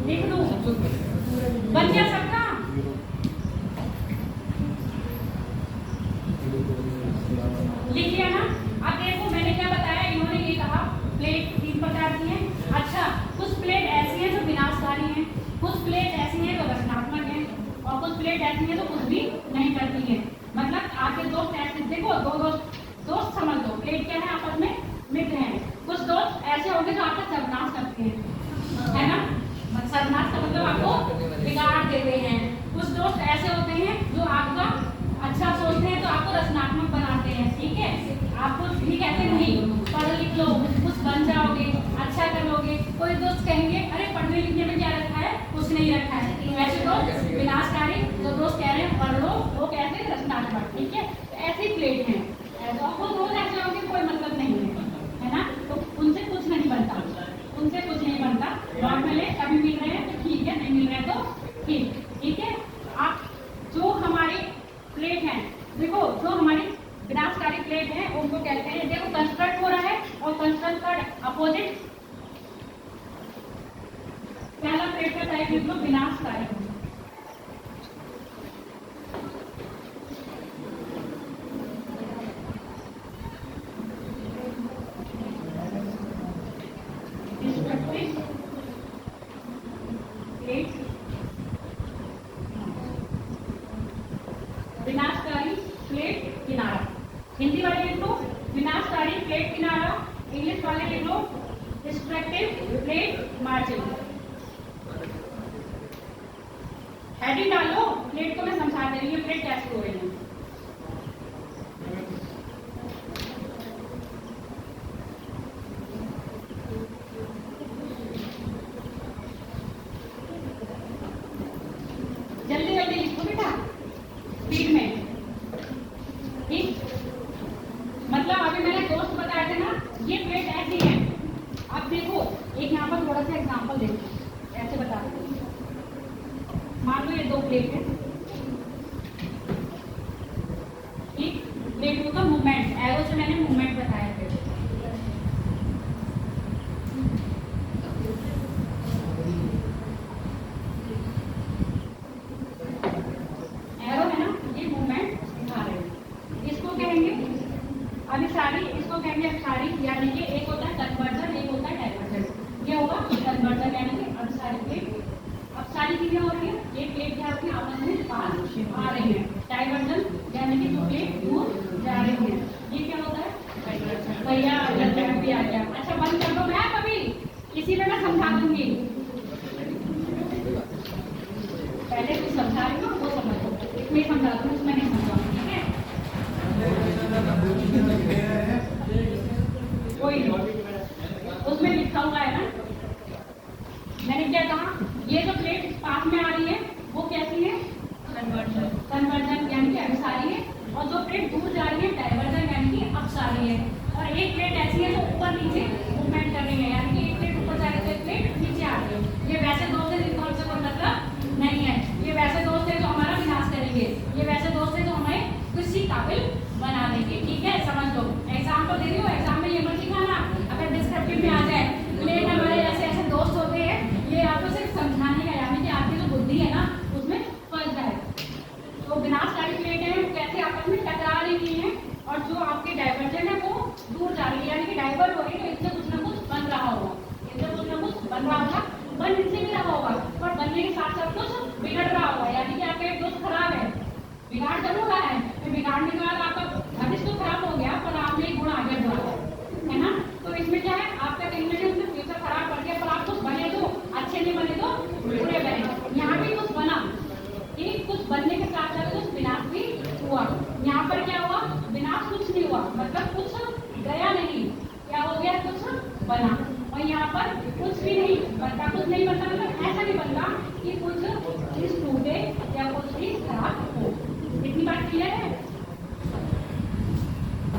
लिख दूं, बन गया सबका। लिख लिया ना। अब देखो मैंने क्या बताया, इन्होंने ये कहा प्लेट 3 प्रकार की हैं। अच्छा, कुछ प्लेट ऐसी हैं जो विनाशकारी हैं, कुछ प्लेट ऐसी हैं जो रचनात्मक हैं, और कुछ प्लेट ऐसी हैं जो कुछ भी नहीं करती हैं। मतलब आपके दोस्त ऐसे, देखो दो दोस्त समझ लो, प्लेट क्या है, आपस में मित्र हैं। कुछ दोस्त ऐसे होंगे जो आपका सर्वनाश करते हैं, है ना। सर्वनाश का मतलब आपको बिगाड़ देते हैं। कुछ दोस्त ऐसे होते हैं जो आपका अच्छा सोचते हैं तो आपको रचनात्मक बनाते हैं, ठीक है। आपको भी कहते नहीं पढ़ लिख लो, कुछ बन जाओगे, अच्छा कर लोगे। कोई दोस्त कहेंगे अरे पढ़ने लिखने में क्या रखा है, कुछ नहीं रखा है। वैसे तो विनाशकारी जो दोस्त कह रहे हैं पढ़ लो, वो कहते हैं रचनात्मक, ठीक है। ऐसी प्लेट है, वो रोज ऐसे होंगे, कोई मतलब नहीं है ना। तो उनसे कुछ नहीं बनता, उनसे कुछ नहीं बनता। नॉर्मल है, कभी मिल रहे हैं तो ठीक है, नहीं मिल रहे तो ठीक है। आप जो हमारी प्लेट है, देखो जो हमारी विनाशकारी प्लेट है उनको कहते हैं, देखो कंस्ट्रक्ट हो रहा है और कंस्ट्रक्ट का अपोजिट पहला प्लेट का टाइप लिख लो विनाशकारी। विनाशकारी प्लेट किनारा, हिंदी वाले लिख लो विनाशकारी प्लेट किनारा, इंग्लिश वाले लिख लो डिस्ट्रक्टिव प्लेट मार्जिन। हेडिंग डालो, प्लेट को मैं समझा दे रही हूँ प्लेट कैसे हो रही है। जल्दी जल्दी लिखो बेटा, स्पीड में, ठीक। मतलब अभी मैंने दोस्त बताए थे ना, ये प्लेट ऐसी है। अब देखो एक यहाँ पर थोड़ा सा एग्जांपल देखो, ऐसे बता दो। मान लो ये 2 प्लेट है, ठीक। प्लेट का मूवमेंट, एरो से मैंने मूवमेंट बताया थे। एरो है ना, ये मूवमेंट दिखा रहे हैं, इसको कहेंगे अभिसारी, इसको कहेंगे अभिसारी। यानी कि एक होता है कन्वर्जन, एक होता है डाइवर्जन। ये होगा कन्वर्जन यानी कि अभिसारी प्लेट। अब सारी चीजें हो रही है, ये प्लेट क्या होती है आपस में पास आ रही है। डाइवर्जन यानी कि जो प्लेट दूर जा रही है, ये क्या होता है भैया भी आ गया। अच्छा बंद कर दो, मैं कभी किसी में मैं समझा दूंगी, पहले कुछ समझा रही हूँ वो समझ लो, इसमें समझा दूँ उसमें नहीं समझाऊंगी, ठीक है। कोई उसमें लिखा हुआ है ना, मैंने क्या कहा, ये जो प्लेट पास में आ रही है वो कैसी है कन्वर्जन यानी कि अभिसारी है, और जो प्लेट दूर जा रही है डाइवर्जन यानी कि अपसारी है। और एक प्लेट ऐसी है जो ऊपर नीचे मूवमेंट कर रही है, यानी कि एक प्लेट ऊपर जा रही है, एक प्लेट नीचे आ रही है। ये वैसे दोस्त है जिनको हमसे कोई मतलब नहीं है, ये वैसे दोस्त है जो हमारा विनाश करेंगे, ये वैसे दोस्त है जो हमें किसी काबिल बना देंगे, ठीक है। समझ लो, एग्जाम को दे रही हो, एग्जाम में ये मत सिखाना अगर डिस्क्रिप्टिव में आ जाए प्लेट हमारे ऐसे ऐसे दोस्त होते हैं, ये आपको सिर्फ समझाने का, यानी कि आपकी जो बुद्धि है ना उसमें फंस जाए। तो विनाशकारी प्लेट है वो कैसे आपस में टकरा रही है, और जो आपके डाइवर्जन है वो दूर जा रही है, यानी कि डाइवर्ट हो रही है, तो इससे कुछ ना कुछ बन रहा होगा, इससे कुछ ना कुछ बन रहा होगा, बन इससे भी रहा होगा, पर बनने के साथ साथ कुछ बिगड़ रहा होगा, यानी कि आपका एक दोस्त खराब है, बिगाड़ जरूर रहा है, फिर बिगाड़ने के बाद आपका भविष्य तो खराब हो गया, पर आप में एक गुण आगे बढ़ा है ना। तो इसमें क्या है, आपका कहीं ना कहीं उसमें फ्यूचर खराब कर दिया, पर आप कुछ बने तो अच्छे नहीं बने तो बुरे बने। यहाँ भी कुछ बना, ठीक, कुछ बनने के साथ साथ कुछ विनाश भी हुआ। यहाँ पर क्या हुआ, विनाश कुछ नहीं हुआ, मतलब कुछ गया नहीं, क्या हो गया, कुछ बना। और यहाँ पर कुछ भी नहीं बनता, कुछ नहीं बनता मतलब ऐसा नहीं बनता कि कुछ चीज टूटे या कुछ चीज खराब हो। इतनी बात क्लियर है।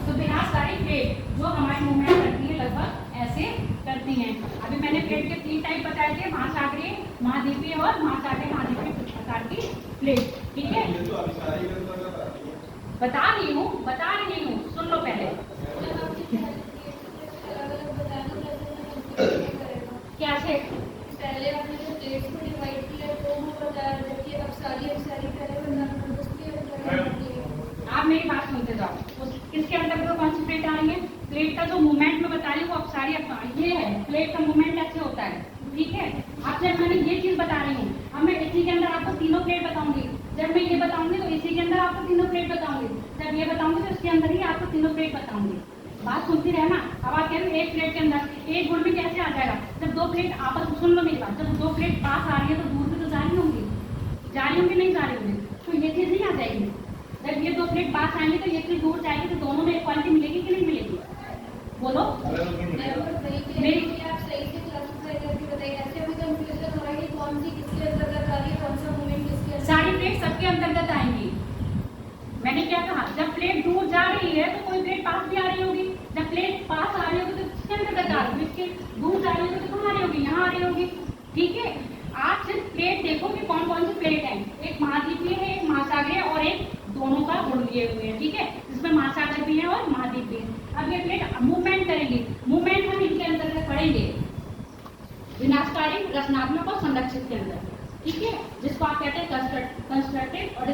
तो विनाशकारी प्लेट जो हमारी मूवमेंट करती है लगभग ऐसे करती हैं। अभी मैंने प्लेट के 3 टाइप बताए थे, महासागरीय, महाद्वीपीय और महासागरीय महाद्वीपीय प्रकार की प्लेट, ठीक है। बता रही हूँ, सुन लो पहले। कैसे पहले आपने जो प्लेट्स को डिवाइड किया तो वो बताया, जबकि अब सारी पहले बताना उसके आप मेरी बात सुनते जाओ। किसके अंदर कौन सी प्लेट आ रही है? प्लेट का जो मूवमेंट में बता रही हूँ, अब सारी ये है प्लेट का मूवमेंट ऐसे होता है, ठीक है। अब जब मैंने ये चीज बता रही हूँ, अब मैं इसी के अंदर आपको तीनों प्लेट बताऊंगी। जब मैं ये बताऊंगी तो इसी के अंदर आपको तीनों प्लेट बताऊंगी। जब ये बताऊंगी तो इसके अंदर ही आपको तीनों प्लेट बताऊंगी। बात सुनती रहना। अब आप कह रहे हो एक प्लेट के अंदर एक गुण में कैसे आ जाएगा? जब दो प्लेट आपस में, सुन लो मेरी बात, जब दो प्लेट पास आ रही है तो दूर भी तो जा रही होंगी, नहीं जा रही होंगी, तो ये चीज नहीं आ जाएगी। जब ये दो प्लेट पास आएंगे तो ये चीज दूर जाएगी, तो दोनों में इक्वालिटी मिलेगी कि नहीं मिलेगी? बोलो मेरी। आप सही से क्लासिफाई करके बताइए, ऐसे भी कंफ्यूजन हो रहा है कि कौन सी किसके अंतर्गत आ रही है, कौन सा मूवमेंट किसके अंतर्गत। सारी प्लेट सबके अंतर्गत आएंगी। मैंने क्या कहा? जब प्लेट दूर जा रही है तो कोई प्लेट पास भी आ रही होगी, जब प्लेट पास आ रही होगी तो किसके अंतर्गत आ रही होगी? इसके दूर जा रही होगी तो कहाँ आ रही होगी? यहाँ आ रही होगी, ठीक है। आप सिर्फ प्लेट देखो कि कौन कौन सी प्लेट है। एक महाद्वीपीय है, एक महासागरीय, और एक दोनों का गुण लिए हुए हैं, ठीक है, जिसमें महासागर भी है और महाद्वीप भी है। अब ये प्लेट मूवमेंट करेंगे, मूवमेंट हम इनके अंतर्गत पढ़ेंगे, विनाशकारी, रचनात्मक और संरक्षित के अंदर, ठीक है, जिसको आप कहते हैं कंस्ट्रक्टिव और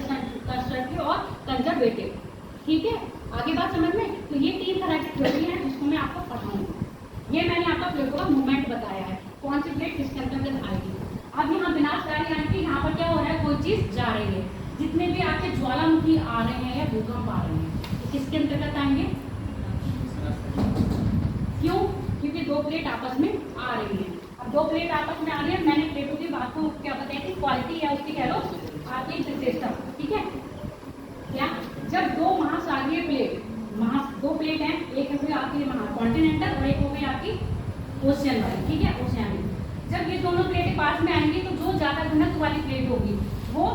कंस्ट्रक्टिव और कंजर्वेटिव, ठीक है। आगे बात समझ में? तो ये तीन तरह की थ्योरी है जिसको मैं आपको पढ़ाऊंगी। ये मैंने आपका प्लेटों का मूवमेंट बताया है, कौन सी प्लेट किसके अंतर्गत आएगी। अब यहाँ विनाशकारी यानी कि यहाँ पर क्या हो रहा है? कोई चीज जा रही है। जितने भी आपके ज्वालामुखी आ रहे हैं या भूकंप आ रहे हैं, तो किसके अंतर्गत आएंगे? क्यों? क्योंकि दो प्लेट आपस में आ रही है। अब दो प्लेट आपस में आ रही है, मैंने प्लेटों की बात को क्या बताई थी? क्वालिटी या उसकी कह लो आपकी विशेषता, ठीक है। क्या? जब दो महासागरीय प्लेट, दो प्लेट हैं, एक हो गई आपकी कॉन्टिनेंटल और एक हो गई आपकी ओशियन वाली, ठीक है, ओशियानिक। जब ये दोनों प्लेटें पास में आएंगी तो जो ज्यादा घनत्व वाली प्लेट होगी वो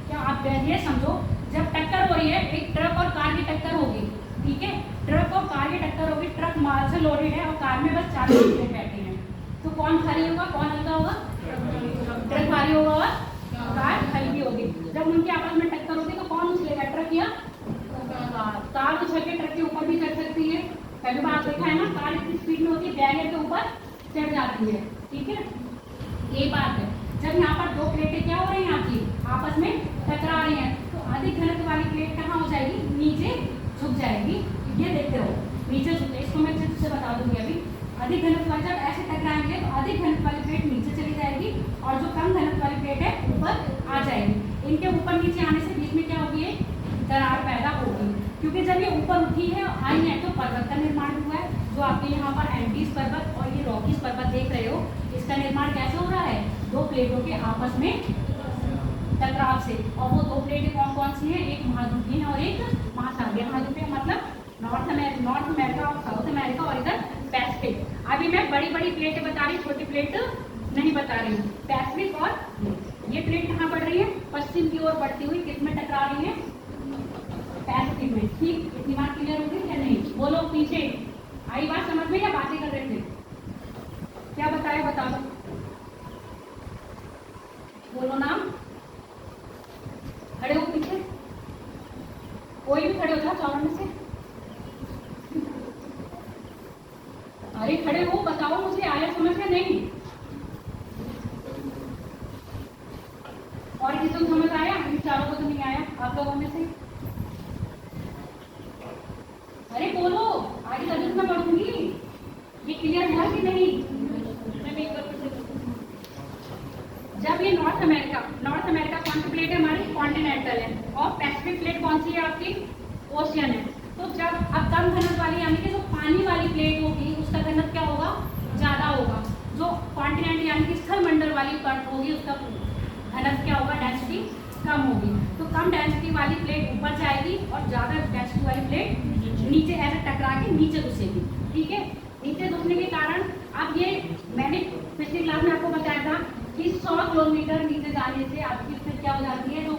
क्या, आप ये समझो, जब टक्कर हो रही है, एक ट्रक और कार की टक्कर होगी, ठीक है, ट्रक और कार की टक्कर होगी, ट्रक माल से लोडेड है और कार में बस 4 लोग बैठे हैं, तो कौन भारी होगा, कौन हल्का होगा? ट्रक भारी होगा और कार हल्की होगी। जब उनके आपस में टक्कर होगी तो कौन उछलेगा? ट्रक या कार? उछल के ट्रक के ऊपर भी चढ़ सकती है। पहले बात देखा है ना, कार इतनी स्पीड में होती है, बैरियर के ऊपर चढ़ जाती है, ठीक है, ये बात है। जब यहाँ पर दो प्लेटें क्या हो रही हैं आपकी, आपस में टकरा रही हैं, तो अधिक घनत्व वाली प्लेट कहाँ हो जाएगी? नीचे झुक जाएगी। ये देखते रहो, नीचे झुके, इसको मैं अच्छे से बता दूंगी अभी। अधिक घनत्व वाली जब ऐसे टकराएंगे तो अधिक घनत्व वाली प्लेट नीचे चली जाएगी और जो कम घनत्व वाली प्लेट है ऊपर आ जाएगी। इनके ऊपर नीचे आने से बीच में क्या होगी? दरार पैदा होगी, क्योंकि जब ये ऊपर उठी है आई है तो पर्वत का निर्माण हुआ है। जो आपके यहाँ पर एंडीज पर्वत और ये रॉकीज पर्वत देख रहे हो, इसका निर्माण कैसे हो रहा है? दो प्लेटों के आपस में टकराव से। और वो दो प्लेटें कौन कौन सी हैं? एक महाद्वीपीय और एक महासागरीय। महाद्वीपीय मतलब नॉर्थ अमेरिका और साउथ अमेरिका, और इधर पैसिफिक। अभी मैं बड़ी बड़ी प्लेटें बता रही, छोटी प्लेट नहीं बता रही हूँ। पैसिफिक और ये प्लेट कहाँ बढ़ रही है? पश्चिम की ओर बढ़ती हुई, किसमें टकरा रही है? पैसिफिक में, ठीक। इतनी बात क्लियर होगी या नहीं? बोलो, पीछे आई बात समझ में या बातें कर रहे थे? क्या बताया, बता दो, बोलो नाम। खड़े हो पीछे, कोई भी खड़े हो जाओ चारों में से। अरे खड़े हो, बताओ मुझे, आया समझ में? नहीं। और किसी को समझ आया? इन चारों को तो नहीं आया आप लोगों में से? अरे बोलो, आगे तभी तो मैं पढ़ूंगी। ये क्लियर हुआ कि नहीं? जब ये नॉर्थ अमेरिका कौन सी प्लेट है हमारी? कॉन्टिनेंटल है। और पैसिफिक प्लेट कौन सी है आपकी? ओशियन है। तो जब अब कम घनत्व वाली यानी कि जो पानी वाली प्लेट होगी उसका घनत्व क्या होगा? ज्यादा होगा। जो कॉन्टिनेंट यानी कि स्थल मंडल वाली परत होगी उसका घनत्व क्या होगा? डेंसिटी कम होगी। तो कम डेंसिटी वाली प्लेट ऊपर जाएगी और ज्यादा डेंसिटी वाली प्लेट नीचे ऐसे टकरा के नीचे घुसेगी, ठीक है। नीचे घुसने के कारण अब ये मैंने पिछली क्लास में आपको बताया था कि 100 किलोमीटर नीचे जाने से आपकी फिर क्या हो जाती है? जो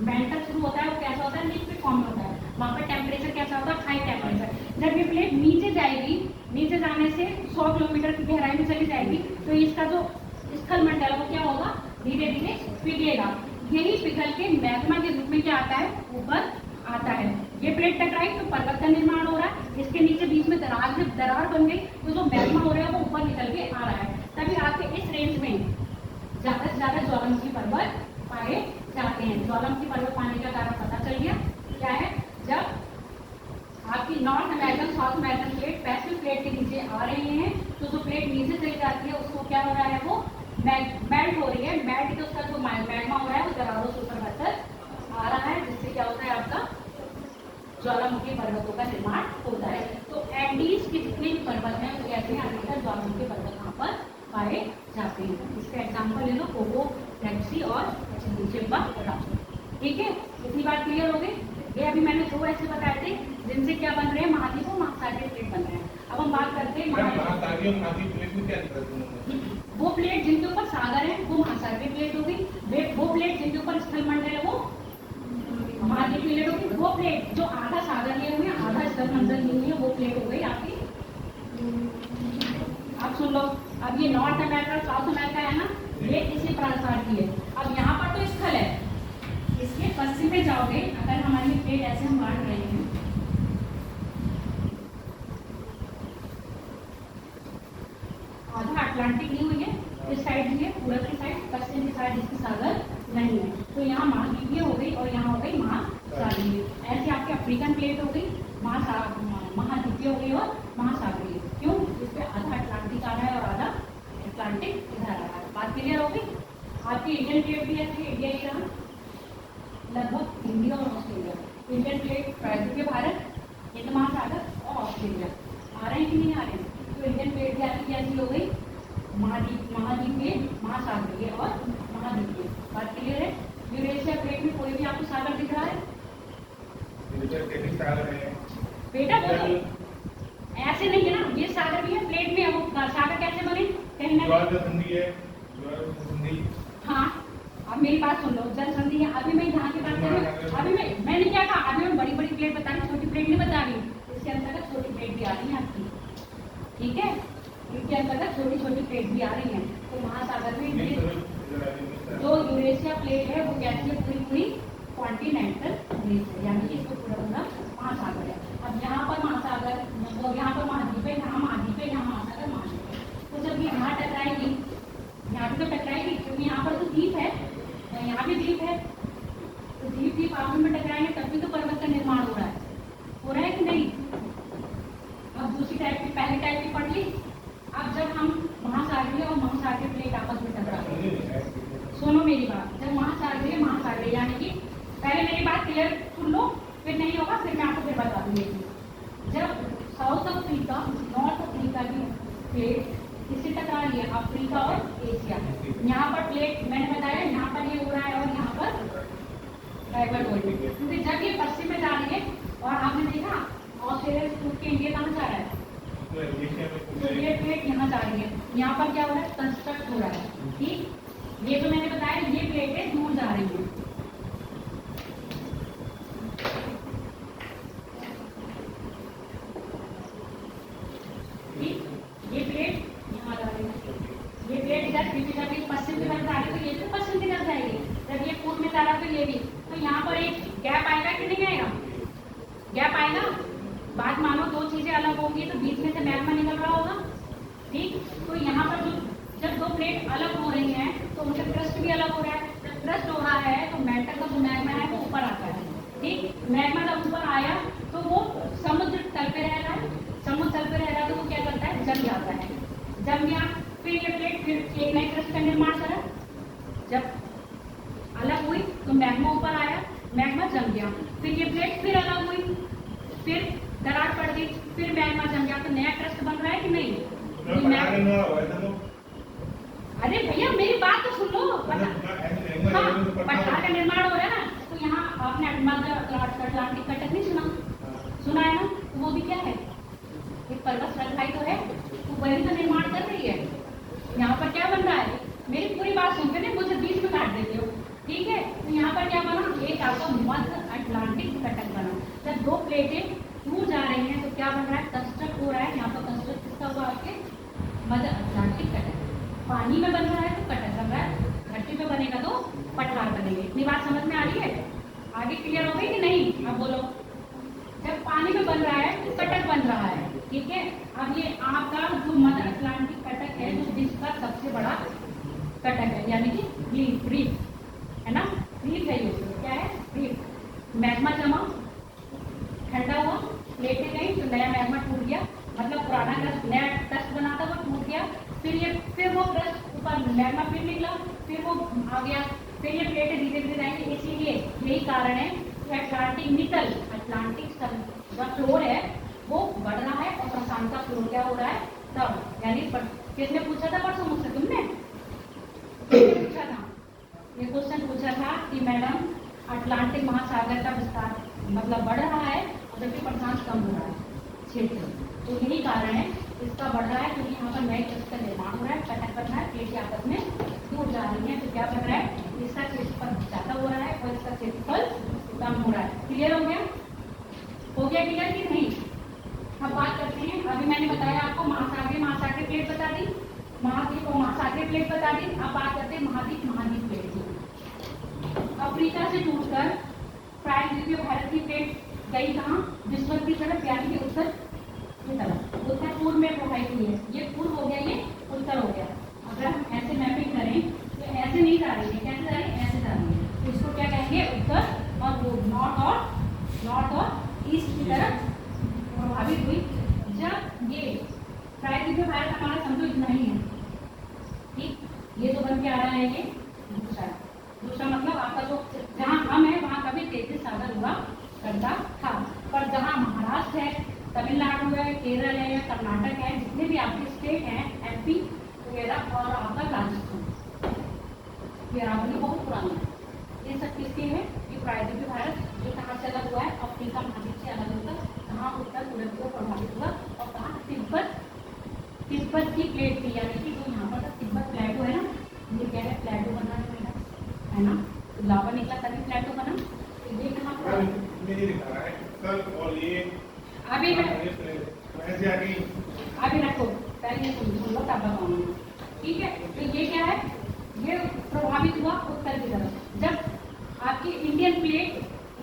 मेंटल शुरू होता है वो कैसा होता है? लिक्विड फॉर्म होता है। वहाँ पर टेम्परेचर कैसा होता है? High temperature. जब ये प्लेट नीचे जाएगी, नीचे जाने से 100 किलोमीटर की गहराई में चली जाएगी, तो इसका जो स्थल मंडल है वो क्या होगा? धीरे धीरे पिघलेगा। यही पिघल के मैग्मा के रूप में क्या आता है? ऊपर आता है। ये प्लेट टकराई तो पर्वत का निर्माण हो रहा है, इसके नीचे बीच में दरार बन गई, तो जो मैग्मा हो रहा है वो ऊपर निकल के आ रहा है। तभी आपके इस रेंज में ज्यादा से ज्यादा ज्वालामुखी पर्वत पाए जाते हैं। ज्वालामुखी पर्वत पाने का कारण पता चल गया क्या है, जब आपकी north American south American plate Pacific plate के नीचे आ रही हैं तो जो प्लेट नीचे चली जाती है उसको क्या हो रहा है, वो मेल्ट हो रही है। मेल्ट के उसका जो मैग्मा हो रहा है वो दरारों से ऊपर बढ़कर आ रहा है, जिससे क्या होता है आपका ज्वालामुखी पर्वतों का निर्माण होता है। तो एंडीज के जितने भी पर्वत हैं वो कहते हैं अधिकतर ज्वालामुखी पर्वत वहाँ पर पाए जाते हैं। इसका एग्जाम्पल ले लो कोको, टैक्सी और चिंपा रॉक। ठीक है, इतनी बात क्लियर हो गई। ये अभी मैंने दो ऐसे बताए थे जिनसे क्या बन रहे हैं, महाद्वीप और महासागरीय प्लेट बन रहे हैं। अब हम बात करते हैं महासागरीय और महाद्वीप प्लेट में क्या अंतर है? वो प्लेट जिनके ऊपर सागर है वो महासागरीय प्लेट हो गई, वो प्लेट जिनके ऊपर स्थल मंडल है वो महाद्वीप प्लेट हो गई। वो प्लेट जो आधा सागर लिए हुए आधा स्थल मंडल लिए हुई है वो प्लेट हो गई आपकी। अब सुन लो, अब ये नॉर्थ अमेरिका और साउथ अमेरिका है ना, ये इसी प्रकार की है। अब यहाँ पर तो स्थल है, इसके पश्चिम में जाओगे अगर हमारी प्लेट ऐसे हम बांट रहे हैं, आधा अटलांटिक ली हुई है इस साइड भी है, पूरब की साइड, पश्चिम की साइड इसकी सागर नहीं है, तो यहाँ महाद्वीपीय हो गई और यहाँ हो गई महासागरीय। ऐसे आपकी अफ्रीकन प्लेट हो गई महाद्वीपीय हो गई और महासागरीय। क्यों? इस पे आधा अटलांटिक आ रहा है और आधा अटलांटिक इधर आ रहा है। बात क्लियर हो गई। आपकी इंडियन प्लेट भी ऐसी, इंडिया ईरान लगभग इंडिया और ऑस्ट्रेलिया। इंडियन प्लेट प्रायद्वीपीय भारत, हिंद महासागर और ऑस्ट्रेलिया आ रहे हैं कि नहीं आ रहे हैं? तो इंडियन प्लेट भी आपकी कैसी हो गई, महाद्वीपीय, महासागरीय और महाद्वीपीय। बात क्लियर है। यूरेशिया प्लेट में कोई भी आपको सागर दिख रहा है बेटा? वो ऐसे नहीं है ना, ये सागर भी है प्लेट में, वो सागर कैसे बने? कहीं ना हाँ, अब मेरी बात सुन लो, जल संधि है। अभी मैं यहाँ की बात कर रही हूँ, अभी मैंने क्या कहा, अभी मैं बड़ी बड़ी प्लेट बता रही, छोटी प्लेट नहीं बता रही। इसके अंतर्गत छोटी प्लेट भी आ रही है आपकी, ठीक है, इनके अंतर्गत छोटी छोटी प्लेट भी आ रही है। तो महासागर में जो यूरेशिया प्लेट है वो कैसी है, पूरी पूरी कॉन्टिनेंटल प्लेट है, यानी कि इसको पूरा पूरा महासागर है। अब यहाँ पर महासागर, यहाँ पर महाद्वीप है, यहाँ महाद्वीप है, यहाँ महासागर महाद्वीप है। तो जब ये यहाँ टकराएगी, यहाँ भी तो टकराएगी क्योंकि यहाँ पर तो द्वीप है, यहाँ भी द्वीप है, तो द्वीप द्वीप आपस में टकराएंगे तब भी तो पर्वत का निर्माण हो रहा है कि नहीं? अब दूसरी टाइप की, पहली टाइप की पढ़ ली। अब जब हम महासागरीय और महासागरीय प्लेट आपस में टकराते हैं, सुनो मेरी बात, जब महासागरीय महासागरीय यानी कि पहले मेरी बात क्लियर सुन लो, फिर नहीं होगा फिर मैं आपको फिर बता दूंगी। जब साउथ अफ्रीका नॉर्थ अफ्रीका की प्लेट किससे टकरा रही है, अफ्रीका और एशिया, यहाँ पर प्लेट मैंने बताया यहाँ पर ये हो रहा है और यहाँ पर डाइवर्ट हो रही है, क्योंकि जब ये पश्चिम में जा रही है और आपने देखा ऑस्ट्रेलिया से टूट के इंडिया कहाँ जा रहा है, तो ये प्लेट यहाँ जा रही है, यहाँ पर क्या हो रहा है, कंस्ट्रक्ट हो रहा है। ठीक, ये जो मैंने बताया ये प्लेटें दूर जा रही है, ये प्लेट यहाँ जा रही है, ये प्लेट इधर पश्चिम की तरफ जा रही है, तो ये भी पश्चिम की तरफ जाएगी। जब ये पूर्व में जा रहा है तो ये भी, तो यहाँ पर एक गैप आएगा कि नहीं आएगा? गैप आएगा। बात मानो दो चीजें अलग होंगी तो बीच में से मैग्मा निकल रहा होगा। ठीक, तो यहाँ पर जब दो प्लेट अलग हो रही हैं तो उनका क्रस्ट भी अलग हो रहा है। जब क्रस्ट हो रहा है तो मेटल का जो मैग्मा है वो ऊपर आता है। ठीक, मैग्मा जब ऊपर आया तो वो समुद्र तल पे रह रहा है, समुद्र तल पे रह रहा है तो वो क्या करता है, जम जाता है। जम गया, फिर ये प्लेट फिर एक नए क्रस्ट का निर्माण करा। जब अलग हुई तो मैग्मा ऊपर आया, मैग्मा जम गया, फिर ये प्लेट फिर अलग हुई, फिर दरार पड़ गई, फिर मैग्मा जम गया, तो नया क्रस्ट बन रहा है कि नहीं? अरे भैया मेरी बात तो सुन लो, हाँ, पठार का निर्माण हो रहा है ना, तो यहाँ आपने अटलांटिक कटक नहीं सुना है ना, तो वो भी क्या है, एक पर्वत श्रृंखला तो है, तो वही तो निर्माण कर रही है। यहाँ पर क्या बन रहा है, मेरी पूरी बात सुनते नहीं, मुझे बीच में काट देते हो। ठीक है, तो यहाँ पर क्या बना, एक आपका मध्य अटलांटिक कटक बना। जब दो प्लेटें दूर जा रही हैं तो क्या बन रहा है, कंस्ट्रक्ट हो रहा है। यहाँ पर कंस्ट्रक्ट किसका हुआ, आपके मध्य अटलांटिक कटक। पानी में बन रहा है तो कटक बन रहा है, धरती पे बनेगा तो पठार बनेंगे। इतनी बात समझ में आ रही है? आगे क्लियर हो गई कि नहीं? अब बोलो, जब पानी में बन रहा है तो कटक बन रहा है। ठीक है। अब ये आपका जो मध्य अटलांटिक कटक है, जो विश्व का सबसे बड़ा कटक है, यानी कि ब्रीफ है ना, ब्रीफ है ये, क्या है ब्रीफ। मैग्मा जमा, ठंडा हुआ, प्लेटें गई तो नया मैग्मा टूट गया, मतलब पुराना क्रस्ट नया क्रस्ट बना था वो टूट गया, फिर वो क्रस्ट ऊपर मैग्मा फिर निकला, फिर वो आ गया, फिर ये प्लेटें धीरे धीरे आएंगी। इसीलिए यही कारण है कि अटलांटिक निकल, अटलांटिक का फ्लोर है वो बढ़ रहा है और प्रशांत का फ्लोर क्या हो रहा है तब, यानी किसने पूछा था परसों मुझसे, तुमने किसने पूछा था ये क्वेश्चन पूछा था कि मैडम अटलांटिक महासागर का विस्तार मतलब बढ़ रहा है और जबकि प्रशांत कम हो रहा है क्षेत्र, तो यही कारण है इसका बढ़ रहा है, क्योंकि यहाँ पर नए क्रस्ट का निर्माण हो रहा है, कटक बन रहा है, प्लेटें आपस में टूट जा रही है, तो क्या बन रहा है, इसका क्षेत्रफल ज्यादा हो रहा है और इसका क्षेत्रफल कम हो रहा है। क्लियर हो गया क्लियर कि नहीं? अब बात करते हैं, अभी मैंने बताया आपको महासागरीय प्लेट बता दी, महाद्वीप और महासागरीय प्लेट बता दी। अब बात करते हैं महाद्वीप प्लेट की। अफ्रीका से टूटकर प्रायद्वीपीय भारत की प्लेट गई कहाँ, विश्व की तरफ, यानी कि उत्तर की तरफ, उत्तर पूर्व में प्रोवाइड हुई है। ये पूर्व हो गया, ये उत्तर हो गया। अगर हम ऐसे मैपिंग करें तो ऐसे नहीं जा रही है, कैसे जा रही है, ऐसे जा रही है, तो इसको क्या कहेंगे, उत्तर और पूर्व, नॉर्थ और ईस्ट की तरफ प्रभावित हुई। जब ये प्रायद्वीपीय भारत हमारा समझो इतना ही है, ठीक, ये जो बन के आ रहा है ये दूसरा मतलब आपका जो जहाँ हम है वहाँ कभी 33 सागर हुआ करता था, पर जहाँ महाराष्ट्र है, तमिलनाडु है, केरल है या कर्नाटक है, जितने भी आपके स्टेट हैं, एमपी वगैरह और आपका राजस्थान, ये अरावली बहुत पुराना है, ये सब किसके है, ये प्रायद्वीपीय भारत जो कहाँ से अलग हुआ है, अफ्रीका महाद्वीप से अलग होकर कहाँ उत्तर पूर्व को प्रभावित हुआ और कहाँ तिब्बत की प्लेट थी, यानी कि जो यहाँ पर तिब्बत प्लेटो है ना, ये क्या है, प्लेटो बना है ना, तो लावा निकला तभी प्लेटो बना, तो ये कहाँ पर दिखा रहा है कल, और ये अभी अभी रखो पहले सुन लो तब बताऊंगी, ठीक है। तो ये क्या है, ये प्रभावित हुआ उत्तर की तरफ, जब आपकी इंडियन प्लेट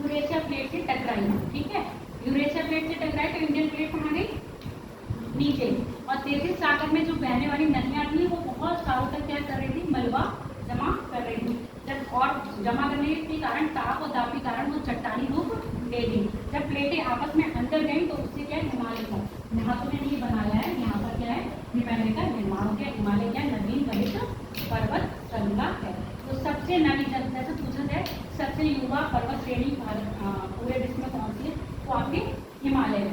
यूरेशिया प्लेट से टकराई, ठीक है, यूरेशिया प्लेट से टकराई तो इंडियन प्लेट कहाँ गई, नीचे, और 33 सागर में जो बहने वाली नदियां थी वो बहुत सालों तक क्या कर रही थी, मलबा जमा कर रही थी, जब और जमा करने के कारण ताप और दाब के कारण वो चट्टानी रूप ले ली। जब प्लेटें आपस में अंदर गई तो उससे क्या हिमालय का, यहाँ तो मैंने ये बनाया है, यहाँ पर क्या है, हिमालय का निर्माण हो गया। हिमालय क्या, नवीन गलित पर्वत श्रृंखला है, तो सबसे नवीन, जैसे पूछा जाए सबसे युवा पर्वत श्रेणी पूरे विश्व में कौन सी है, तो आपके हिमालय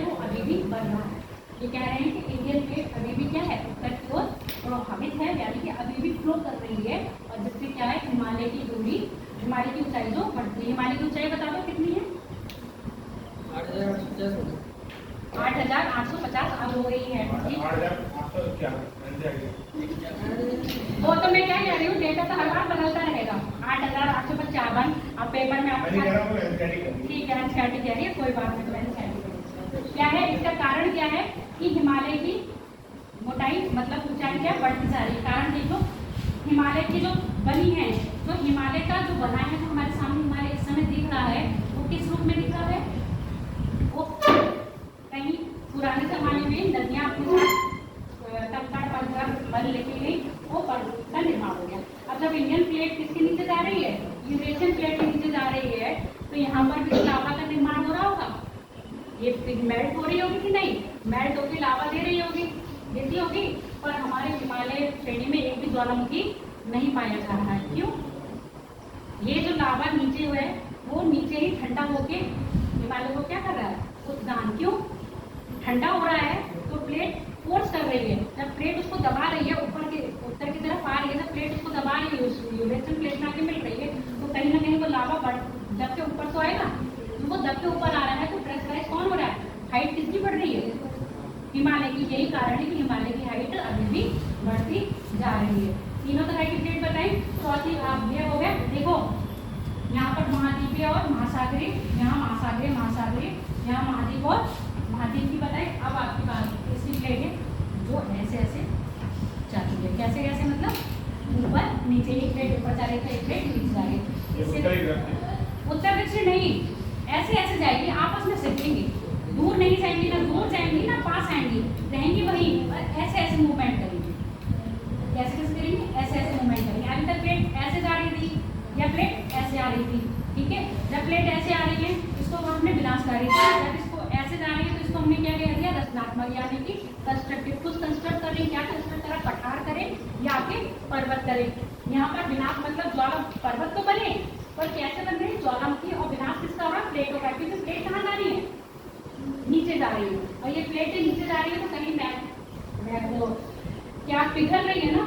वो अभी भी बढ़ रहा है। ये कह रहे हैं कि इंडियन प्लेट अभी भी क्या है, उत्तर की ओर प्रभावित है, यानी कि अभी भी फ्लो कर रही है, और जिससे क्या है, हिमालय की दूरी, हिमालय की ऊंचाई जो बढ़ती है। हिमालय की ऊंचाई बता दो कितनी है, 8,850 अब हो गई है, ठीक। 8,800 वो तो मैं क्या कह रही हूँ, डेटा तो हर बार बदलता रहेगा, 8,855। अब पेपर में आप ठीक है, एनसीईआरटी कह रही है, कोई बात नहीं, तो एनसीईआरटी क्या है, इसका कारण क्या है कि हिमालय की मोटाई मतलब ऊंचाई क्या बढ़ती जा रही है। कारण देखो, हिमालय की जो बनी है, जो हिमालय का जो बना है, जो हमारे सामने हिमालय इस समय दिख रहा है, वो किस रूप में दिख रहा है, वो कहीं पुराने जमाने में नदियां अपने साथ तपकर बल लेके गई, वो पर्वत का निर्माण हो गया। अब जब इंडियन प्लेट किसके नीचे जा रही है, यूरेशियन प्लेट के नीचे जा रही है, तो यहाँ पर भी लावा का निर्माण हो रहा होगा, ये मेल्ट हो रही होगी कि नहीं, मेल्ट होकर लावा दे रही होगी, देती होगी, पर हमारे हिमालय श्रेणी में एक भी ज्वालामुखी नहीं पाया जा रहा है। क्यों? ये जो लावा नीचे हुआ है वो नीचे ही ठंडा होके हिमालय को क्या कर रहा है, उत्तान। क्यों? ठंडा हो रहा है तो प्लेट फोर्स कर रही है, जब प्लेट उसको दबा रही है, ऊपर के उत्तर की तरफ आ रही है, जब प्लेट उसको दबा रही है, यूरेशियन प्लेट में आके मिल रही है, तो कहीं ना कहीं वो लावा दब के ऊपर तो आएगा, वो दब के ऊपर आ रहा है, तो प्रेशराइज कौन हो रहा है, हाइट किसकी बढ़ रही है, हिमालय की। यही कारण है कि हिमालय की हाइट अभी भी बढ़ती जा रही है। तीनों तरह की प्लेट बताई, चौथी ये हो गया। देखो यहाँ पर महाद्वीपीय और महासागरीय, यहाँ महासागरीय, यहाँ महाद्वीप और महाद्वीप की बताई। अब आपकी बात तीसरी प्लेट है जो ऐसे ऐसे जाती है, कैसे कैसे मतलब ऊपर नीचे, एक प्लेट ऊपर जा रही है, एक प्लेट नीचे जा रही है, उत्तर दक्षिण नहीं, ऐसे ऐसे जाएगी, आपस में सिकेंगे, दूर नहीं जाएंगी, ना दूर जाएंगी ना पास आएंगी, रहेंगी वहीं और ऐसे ऐसे मूवमेंट करेंगी। कैसे कैसे करेंगी? ऐसे ऐसे मूवमेंट करेंगे। अभी तक प्लेट ऐसे जा रही थी या प्लेट ऐसे आ रही थी, ठीक है। जब प्लेट ऐसे आ रही है इसको हमने विनाशकारी दिया, जब इसको ऐसे जा रही है तो इसको हमने क्या कह दिया? रचनात्मक, यानी कि कंस्ट्रक्टिव। कुछ कंस्ट्रक्ट करें, क्या कंस्ट्रक्ट करा? पठार करें या आपके पर्वत करें। यहाँ पर विनाश मतलब ज्वाला पर्वत तो बने, पर कैसे बन रहे? ज्वालामुखी। और विनाश किसका हो रहा है? प्लेट होगा, क्योंकि प्लेट कहाँ जा रही है? नीचे जा रही है, और ये प्लेट नीचे जा रही है तो कहीं मैं क्या पिघल रही है ना,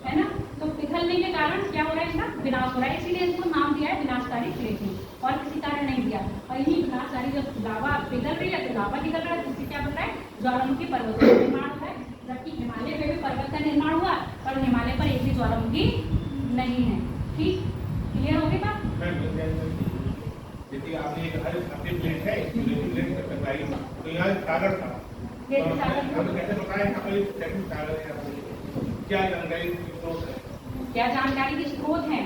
है ना। तो पिघलने के कारण क्या हो रहा है? इसका विनाश हो रहा है, इसीलिए इसको नाम दिया है विनाशकारी प्लेटिंग, और किसी कारण नहीं दिया। और यही विनाशकारी जब लावा पिघल रही है तो लावा पिघल रहा है, जिससे क्या बन रहा है? ज्वालामुखी पर्वत का निर्माण हो रहा है। जबकि हिमालय पे भी पर्वत का निर्माण हुआ, पर हिमालय पर एक भी ज्वालामुखी नहीं है। ठीक, क्लियर हो गई बात? जैसे आपने एक हर अपनी प्लेट है, प्लेट कर टकराई, तो यहाँ सागर था, ये तो सागर हम कैसे बताएं यहाँ पर सेकंड सागर है? यहाँ पर क्या जानकारी की स्रोत है? क्या जानकारी के स्रोत हैं?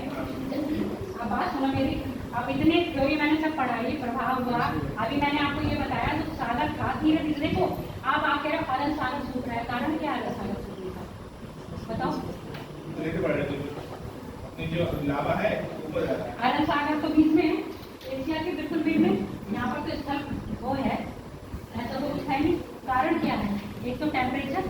अब बात सुनो मेरी। अब इतने थ्योरी मैंने सब पढ़ाई, प्रभाव हुआ, अभी मैंने आपको ये बताया जो सागर था, धीरे धीरे देखो। अब आप कह रहे हो अरन सागर सूख रहा है, कारण क्या है अरन सागर सूखने का? बताओ। लेके बढ़ रहे थे, अपनी जो लावा है ऊपर जा रहा है। अरन सागर तो बीच में है, एशिया के बिल्कुल बीच में। यहाँ पर तो स्थल वो है, ऐसा तो कुछ है नहीं। कारण क्या है? एक तो टेम्परेचर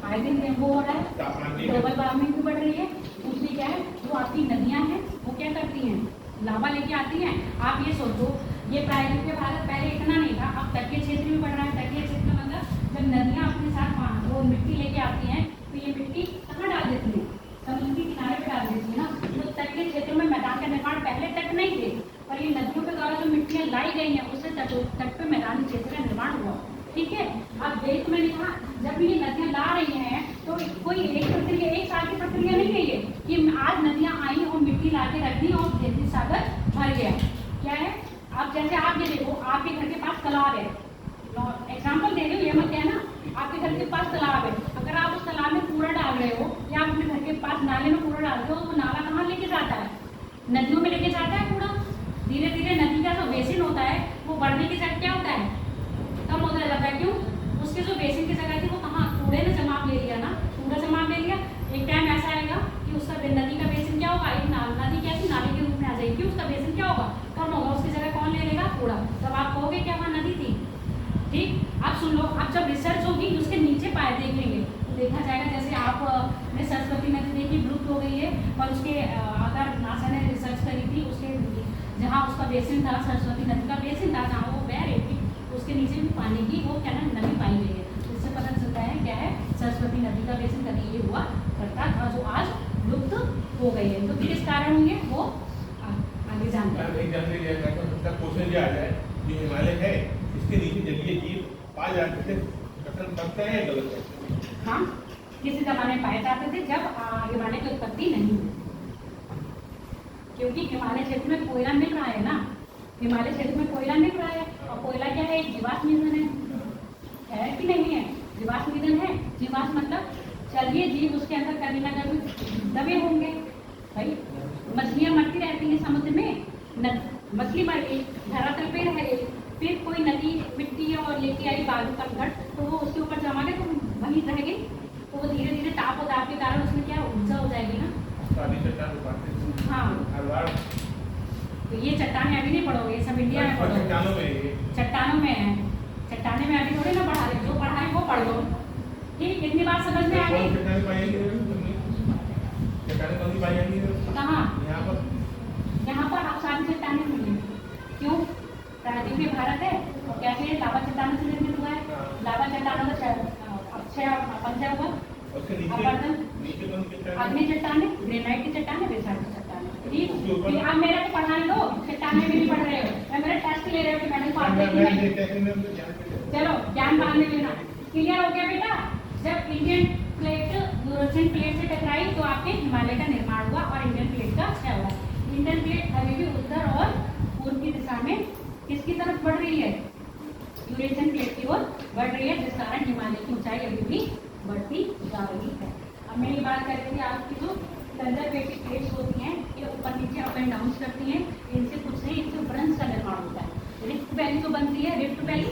आए दिन वो हो रहा है, तापमान की ग्लोबल वार्मिंग भी बढ़ रही है। दूसरी क्या है? जो आपकी नदियाँ हैं वो क्या करती हैं? लावा लेके आती हैं। आप ये सोचो, ये प्रायद्वीपीय भारत पहले इतना नहीं था, अब तटीय क्षेत्र में बढ़ रहा है। तटीय क्षेत्र मतलब जब नदियाँ अपने साथ वो मिट्टी लेके आती हैं तो ये मिट्टी कहाँ डाल देती है? समुद्र के किनारे पे डाल देती है ना। तो तटीय क्षेत्रों में मैदान का निर्माण पहले तट नहीं थे, पर ये नदियों के द्वारा जो मिट्टियाँ लाई गई हैं उससे तट पे मैदानी क्षेत्र का निर्माण हुआ, ठीक है। अब देख मैंने कहा जब ये नदियाँ ला रही हैं तो कोई एक प्रक्रिया, एक साल की प्रक्रिया नहीं है ये कि आज नदियाँ आई और मिट्टी ला के रख दी और खेती सागर भर गया। क्या है? अब जैसे आप ये देखो, आपके घर के पास तालाब है, एग्जाम्पल दे रही हूँ, ये मत कहना। आपके घर के पास तालाब है, अगर आप उस तालाब में कूड़ा डाल रहे हो या आप अपने घर के पास नाले में कूड़ा डालते हो, तो नाला कहाँ लेके जाता है? नदियों में लेके जाता है कूड़ा। धीरे धीरे नदी का जो बेसिन होता है वो बढ़ने के साथ क्या होता है? कम होता जाता है। क्यों? उसके जो बेसिन की जगह थी वो कहाँ? कूड़े ने जमाव ले लिया ना, कूड़ा जमाव ले लिया। एक टाइम ऐसा आएगा कि उसका नदी का बेसिन क्या होगा? एक नदी कैसी नाले के रूप में आ जाएगी, उसका बेसिन क्या होगा? कम होगा। उसकी जगह कौन ले लेगा? कूड़ा। तब आप कहोगे क्या वहाँ नदी थी? ठीक, आप सुन लो। अब जब रिसर्च होगी उसके नीचे पाए देखेंगे तो देखा जाएगा, जैसे आपने सरस्वती नदी देखी विलुप्त हो गई है, और उसके अगर नासा ने रिसर्च करी थी, उसके जहाँ उसका बेसिन था, सरस्वती नदी का बेसिन था, जहाँ वो बह रही थी, उसके नीचे भी पानी की वो क्या ना नदी पाई गई है। इससे पता चलता है क्या है? सरस्वती नदी का बेसिन कभी ये हुआ करता था, जो आज लुप्त हो गई है। तो किस कारण होंगे वो आगे जानते हैं। एक जानकारी दिया जाए तो क्वेश्चन ये आ जाए, जो हिमालय है इसके नीचे जलीय जीव पाए जाते थे, कथन सत्य है या गलत है? हाँ, किसी जमाने में पाए जाते थे जब हिमालय की उत्पत्ति नहीं हुई, क्योंकि हिमालय क्षेत्र में कोयला मिल रहा है ना। हिमालय क्षेत्र में कोयला मिल रहा है, और कोयला क्या है? एक जीवाश्म ईंधन है कि नहीं है? जीवाश्म ईंधन है। जीवाश्म मतलब चलिए जीव उसके अंदर कभी ना कभी दबे होंगे। भाई मछलियाँ मरती रहती हैं समुद्र में, मछली मर गई, धरातल पे रह गई, फिर कोई नदी मिट्टी और लेके आई बालू का घट, तो वो उसके ऊपर जमा गए तो वहीं रह गई, तो वो धीरे धीरे ताप और दाब के कारण उसमें क्या ऊर्जा हो जाएगी ना। हाँ, तो ये चट्टाने अभी नहीं पढ़ोगे, ये सब इंडिया में पढ़ोगे। चट्टानों में है, चट्टाने में अभी थोड़ी ना पढ़ा रहे, जो पढ़ा है वो पढ़ लो। ठीक, इतनी बात समझ में आ गई? कहाँ? यहाँ पर आप सारी चट्टानें मिलेंगी। क्यों? प्रायद्वीपीय भारत है, और कैसे लावा चट्टानों से निर्मित हुआ है। लावा चट्टानों का अक्षय पंजा हुआ, अग्नि चट्टाने, ग्रेनाइट की चट्टाने, बेसाल्ट की चट्टाने। ठीक, फिर आप मेरा तो पढ़ाने दो, चट्टाने भी नहीं पढ़ रहे हो, मैं मेरा टेस्ट ले रहे हो कि मैंने चलो ज्ञान बाद में लेना। क्लियर हो गया बेटा? जब इंडियन प्लेट यूरोपियन प्लेट से टकराई तो आपके हिमालय का निर्माण हुआ और इंडियन प्लेट का क्षय हुआ। इंडियन प्लेट अभी भी उत्तर और पूर्व की दिशा में किसकी तरफ बढ़ रही है? यूरेशियन प्लेट की ओर बढ़ रही है, जिस कारण हिमालय की ऊंचाई अभी भी बढ़ती जा रही है। अब मैं ये बात कर रही थी, आपकी जो कंजर्वेटिव प्लेट्स होती हैं ये ऊपर नीचे अप एंड डाउन करती हैं, इनसे कुछ नहीं, इनसे ब्रंश का निर्माण होता है। रिफ्ट वैली जो बनती है, रिफ्ट वैली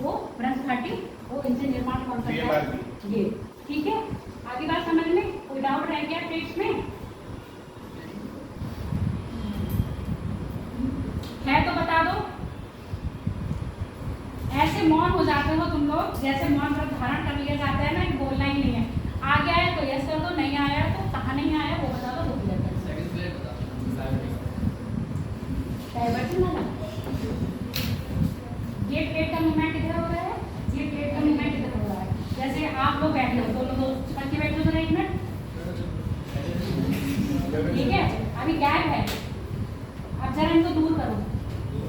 वो ब्रह्म घाटी वो इनसे निर्माण कौन ये करता बात है ये। ठीक है, आगे बात समझ में कोई डाउट रह गया प्लेट्स में है तो बता दो। ऐसे मौन हो जाते हो तुम लोग जैसे मौन व्रत धारण कर लिया जाता है ना कि बोलना ही नहीं है। आ गया है तो यस कर दो, नहीं आया है तो कहाँ नहीं आया वो बता दो, वो भी करता है। ये प्लेट का मूवमेंट इधर हो रहा है, ये प्लेट का मूवमेंट इधर हो रहा है। जैसे आप लोग बैठे हो, दोनों दोस्त चिपक के बैठे हो जरा एक मिनट, ठीक है। अभी गैप है, अब जरा इनको दूर करो।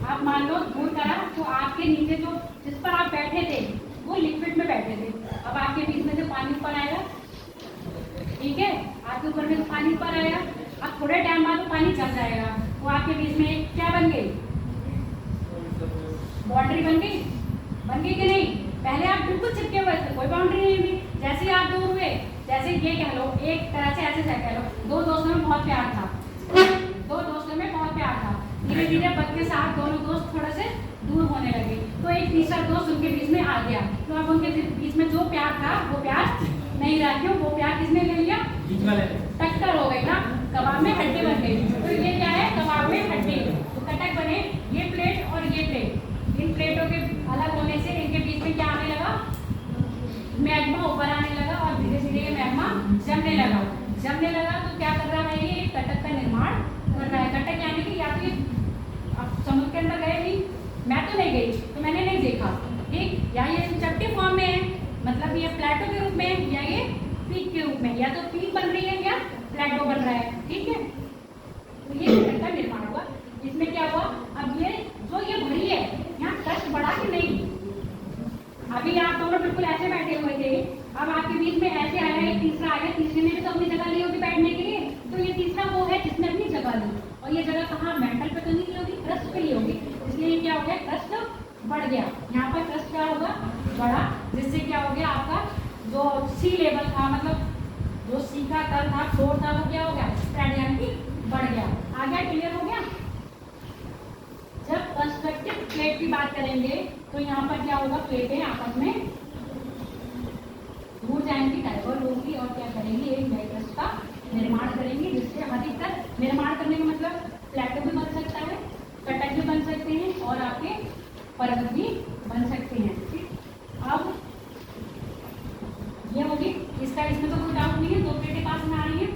आप मान लो दूर करा तो आपके नीचे जो जिस पर आप बैठे थे वो लिक्विड में बैठे थे, अब आपके बीच में से पानी ऊपर आएगा, ठीक है। आपके ऊपर में पानी ऊपर आएगा, अब थोड़े टाइम बाद वो पानी जम जाएगा, वो आपके बीच में एक क्या बन गई, बाउंड्री बन गई कि नहीं। पहले आप बिल्कुल चिपके हुए थे, कोई बाउंड्री नहीं थी। जैसे ही आप दूर हुए, जैसे ये कह लो एक तरह से ऐसे कह लो, दो दोस्तों में बहुत प्यार था, दो दोस्तों में बहुत प्यार था, धीरे धीरे बद के साथ दोनों दोस्त थोड़े से दूर होने लगे, तो एक तीसरा दोस्त उनके बीच में आ गया, तो अब उनके बीच में जो प्यार था वो प्यार नहीं रहा। क्यों? वो प्यार किसने ले लिया, टक्कर हो गई ना, कबाब में हड्डी बन गई। तो ये क्या है, कबाब में हड्डी, तो कटक बने ये प्लेट और ये प्लेट। इन प्लेटों के अलग होने से इनके बीच में क्या आने लगा, मैग्मा ऊपर आने लगा और धीरे धीरे ये मैग्मा जमने लगा। तो क्या कर रहा है, ये कटक का निर्माण कर रहा है। कटक यानी कि या तो आप समुद्र के अंदर गए नहीं, मैं तो नहीं गई तो मैंने नहीं देखा, ठीक, या ये चपटी फॉर्म में है, मतलब ये प्लेटो के रूप में है, या ये पीक के रूप में, या तो पीक बन रही है या प्लेटो बन रहा है, ठीक है। तो ये कटक का निर्माण हुआ। इसमें क्या हुआ, अब ये जो ये भरी है यहाँ कष्ट बढ़ा कि नहीं। अभी आप दोनों बिल्कुल ऐसे बैठे हुए थे, अब आपके बीच में ऐसे आया एक तीसरा आया, तीसरे ने भी तो अपनी जगह ली होगी बैठने के लिए, तो ये तीसरा वो है जिसने अपनी जगह ली, और ये जगह कहाँ, मेंटल पे तो नहीं ली होगी, क्रस्ट पे ली होगी, इसलिए ये क्या हो गया, क्रस्ट बढ़ गया। यहाँ पर क्रस्ट क्या होगा, बढ़ा, जिससे क्या हो गया, आपका जो सी लेवल था, मतलब जो सी का तल था, फ्लोर था, वो क्या हो गया, स्प्रेड यानी कि बढ़ गया। आ गया, क्लियर हो गया। जब कंस्ट्रक्टिव प्लेट की बात करेंगे तो यहाँ पर क्या होगा, प्लेटें आपस में दूर जाएंगी, डाइवर्ट होंगी और क्या करेंगी, एक नए क्रस्ट का निर्माण करेंगी, जिससे अधिकतर निर्माण करने का मतलब प्लेटो भी बन सकता है, कटक भी बन सकते हैं और आपके पर्वत भी बन सकते हैं, ठीक। अब ये होगी, इसका इसमें तो कोई डाउट नहीं है, दो प्लेटें पास में आ रही है।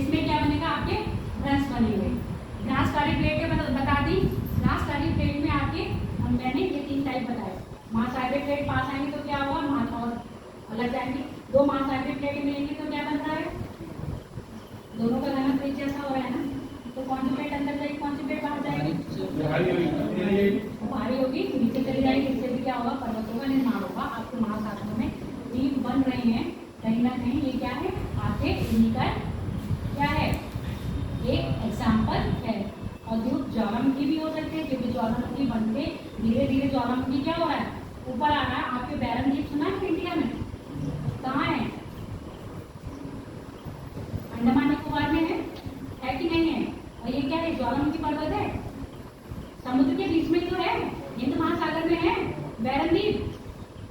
इसमें क्या बनेगा, आपके भ्रंश बनेंगे। भ्रंश वाली प्लेटें बता दी, लास्ट वाली प्लेट में आके मैंने ये तीन टाइप बताए। महासागरीय प्लेट पास आएंगे तो क्या होगा, माथा और अलग जाएंगी। दो महासागरीय प्लेट मिलेंगी तो क्या बन रहा है, दोनों का घनत्व एक जैसा हो रहा है ना, तो कौन सी प्लेट अंदर जाएगी, कौन सी प्लेट बाहर जाएगी, भारी होगी, नीचे चली जाएगी, इससे भी क्या होगा, पर्वतों का निर्माण होगा। आपके महासागरों में द्वीप बन रहे हैं, कहीं ना कहीं ये क्या है, आपके इन्हीं का क्या है, एक एग्जाम्पल है। और जो ज्वालामुखी भी हो सकते हैं, क्योंकि ज्वालामुखी बनके धीरे धीरे ज्वालामुखी क्या हो रहा है, ऊपर आ रहा है। आपके बैरन द्वीप सुना है इंडिया में, कहाँ है, अंडमान निकोबार में है कि नहीं है। और ये क्या है, ज्वालामुखी पर्वत है, समुद्र के बीच में तो है, हिंद महासागर में है बैरन द्वीप,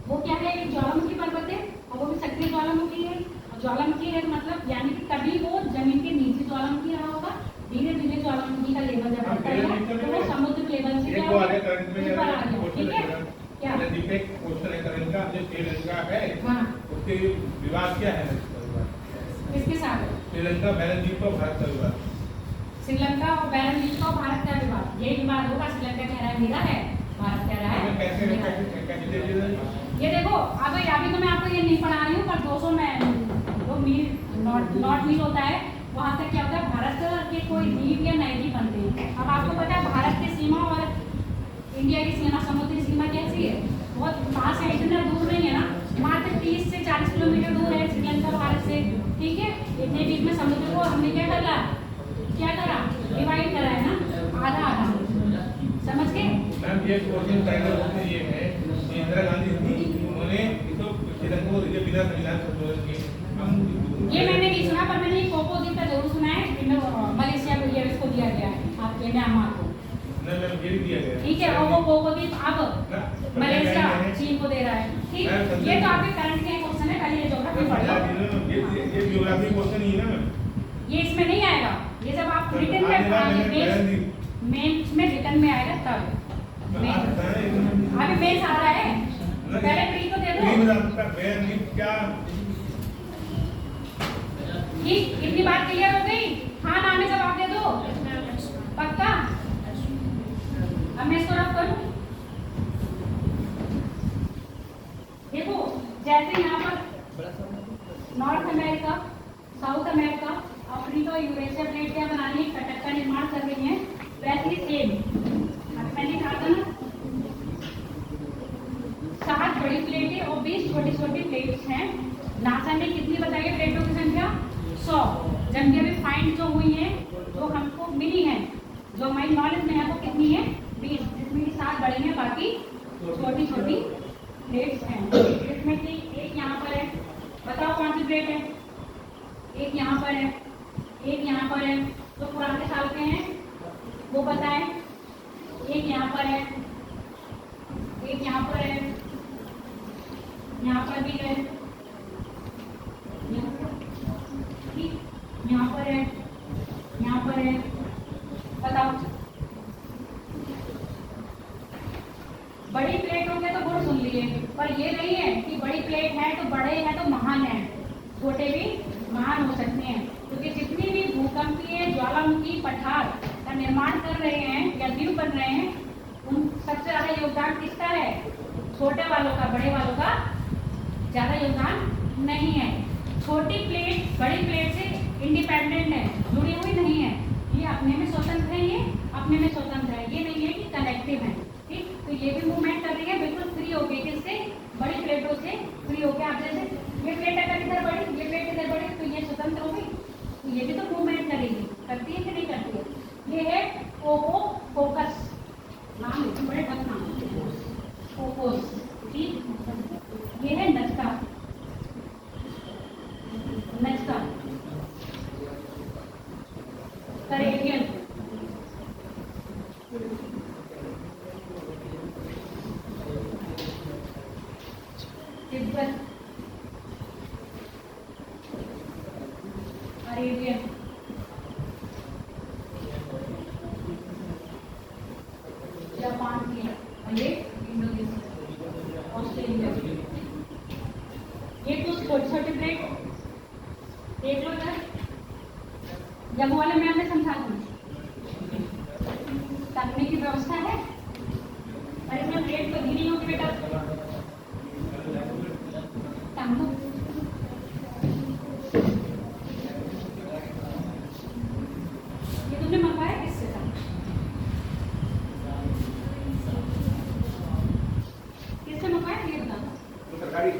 वो क्या है, एक ज्वालामुखी पर्वत है और वो भी सक्रिय ज्वालामुखी है। और ज्वालामुखी है मतलब यानी कि कभी वो जमीन के नीचे ज्वालामुखी रहा होगा, धीरे धीरे ज्वालामुखी का लेवल जब बढ़ता है तो वो समुद्र लेवल से क्या ऊपर आ गया, ठीक है। क्या क्वेश्चन है करंट का, जो श्रीलंका है, हाँ, उसके विवाद क्या है, किसके साथ, श्रीलंका बैरन द्वीप का भारत का विवाद, श्रीलंका और बैरन द्वीप का भारत का विवाद, ये विवाद होगा। श्रीलंका कह रहा है मेरा है, भारत कह रहा है कैसे मेरा है। कैसे ये देखो, अभी तो मैं आपको ये नहीं पढ़ा रही हूँ, पर 200 मील नॉट मील होता है, वहाँ तक क्या होता है, भारत के कोई द्वीप या नए द्वीप बनते हैं। अब आपको पता है भारत की सीमा और इंडिया की सीमा, समुद्री सीमा कैसी है, बहुत पास है, इतना दूर नहीं है ना, मात्र 30 से 40 किलोमीटर दूर है श्रीलंका भारत से, ठीक है। इतने बीच में समुद्र को हमने क्या करा, डिवाइड करा है ना, आधा आधा, समझ गए। मैम ये क्वेश्चन टाइटल उसमें ये है कि इंदिरा गांधी थी, उन्होंने तो श्रीलंका को बिना संविधान संशोधन के, ये मैंने नहीं सुना, पर मैंने कोको द्वीप का जरूर सुना है, मलेशिया को ये इसको दिया गया है, आपके म्यांमार को, नहीं मैम ये भी दिया गया, ठीक है। और वो कोको द्वीप अब मलेशिया चीन को ठीक, मैं समझा। ये तो आपके करंट के क्वेश्चन है, पहले ये ज्योग्राफी पढ़ लो। ये ज्योग्राफी क्वेश्चन ही है ना। ये इसमें नहीं आएगा, ये जब आप तो रिटन आगे ना मैंने कह दी। में मेंस में रिटन में आएगा तब। आ सकता है लेकिन अभी मेंस आ रहा है, पहले प्री तो दे प्री में दो। आपका बेयर नहीं क्या ठीक, इतनी बात क्लियर हो गई? हाँ ना में जवाब दे दो, पक्का? अब मैं इसको रफ करूं। देखो जैसे यहाँ पर north America, south America, Africa और यूरेशिया प्लेट क्या बनानी है, कटक का निर्माण कर रही है, वैसे ही सेम अब मैंने कहा था ना 7 बड़ी प्लेटें और 20 छोटी छोटी प्लेट्स हैं। नासा ने कितनी बताई है प्लेटों की संख्या? 100। जबकि अभी फाइंड जो हुई है, जो हमको मिली है, जो हमारी नॉलेज में है, वो कितनी है? 20, जिसमें 7 बड़ी हैं, बाकी छोटी छोटी प्लेट्स हैं। इसमें से एक यहाँ पर है, बताओ कौन सी प्लेट है? एक यहाँ पर है, एक यहाँ पर है, तो पुराने साल के हैं वो बताएं। एक यहाँ पर है, एक यहाँ पर है, यहाँ पर भी है, ठीक, यहाँ पर है, यहाँ पर है, बताओ। बड़ी प्लेट हो गया तो गुण सुन लिए, पर ये नहीं है कि बड़ी प्लेट है तो बड़े हैं तो महान है, छोटे भी महान हो सकते हैं। क्योंकि जितनी भी भूकंपीय ज्वालामुखी पठार का निर्माण कर रहे हैं या द्वीप बन रहे हैं, उन सबसे ज्यादा योगदान किसका है? छोटे वालों का, बड़े वालों का ज्यादा योगदान नहीं है। छोटी प्लेट बड़ी प्लेट से इंडिपेंडेंट है, जुड़ी हुई नहीं है, ये अपने में स्वतंत्र है, ये अपने में स्वतंत्र है, ये नहीं है कि कनेक्टिव है। ठीक, तो ये भी मूवमेंट कर रही है बिल्कुल फ्री होके, किससे? बड़ी प्लेटों से फ्री होके। आप जैसे ये प्लेट अगर इधर बढ़ी, ये प्लेट इधर बढ़ी, तो ये स्वतंत्र हो गई, तो ये भी तो मूवमेंट करेगी, करती है कि नहीं करती है? ये है ओको फोकस, नाम है, बड़े टफ नाम है, फोकस। ठीक, ये है नचका, नचका, करेबियन, तिब्बत, अरेबियन, जापान की, और ये इंडोनेशिया, ऑस्ट्रेलिया। ये कुछ छोटी छोटी प्लेट देख लो इधर, जम्मू वाले में हमने समझा दूँ तकने की व्यवस्था है, और इसमें प्लेट तो नहीं होगी बेटा, टांगो। ये तुमने मंगवाया किससे था? किससे मंगवाया ये बता। सरकारी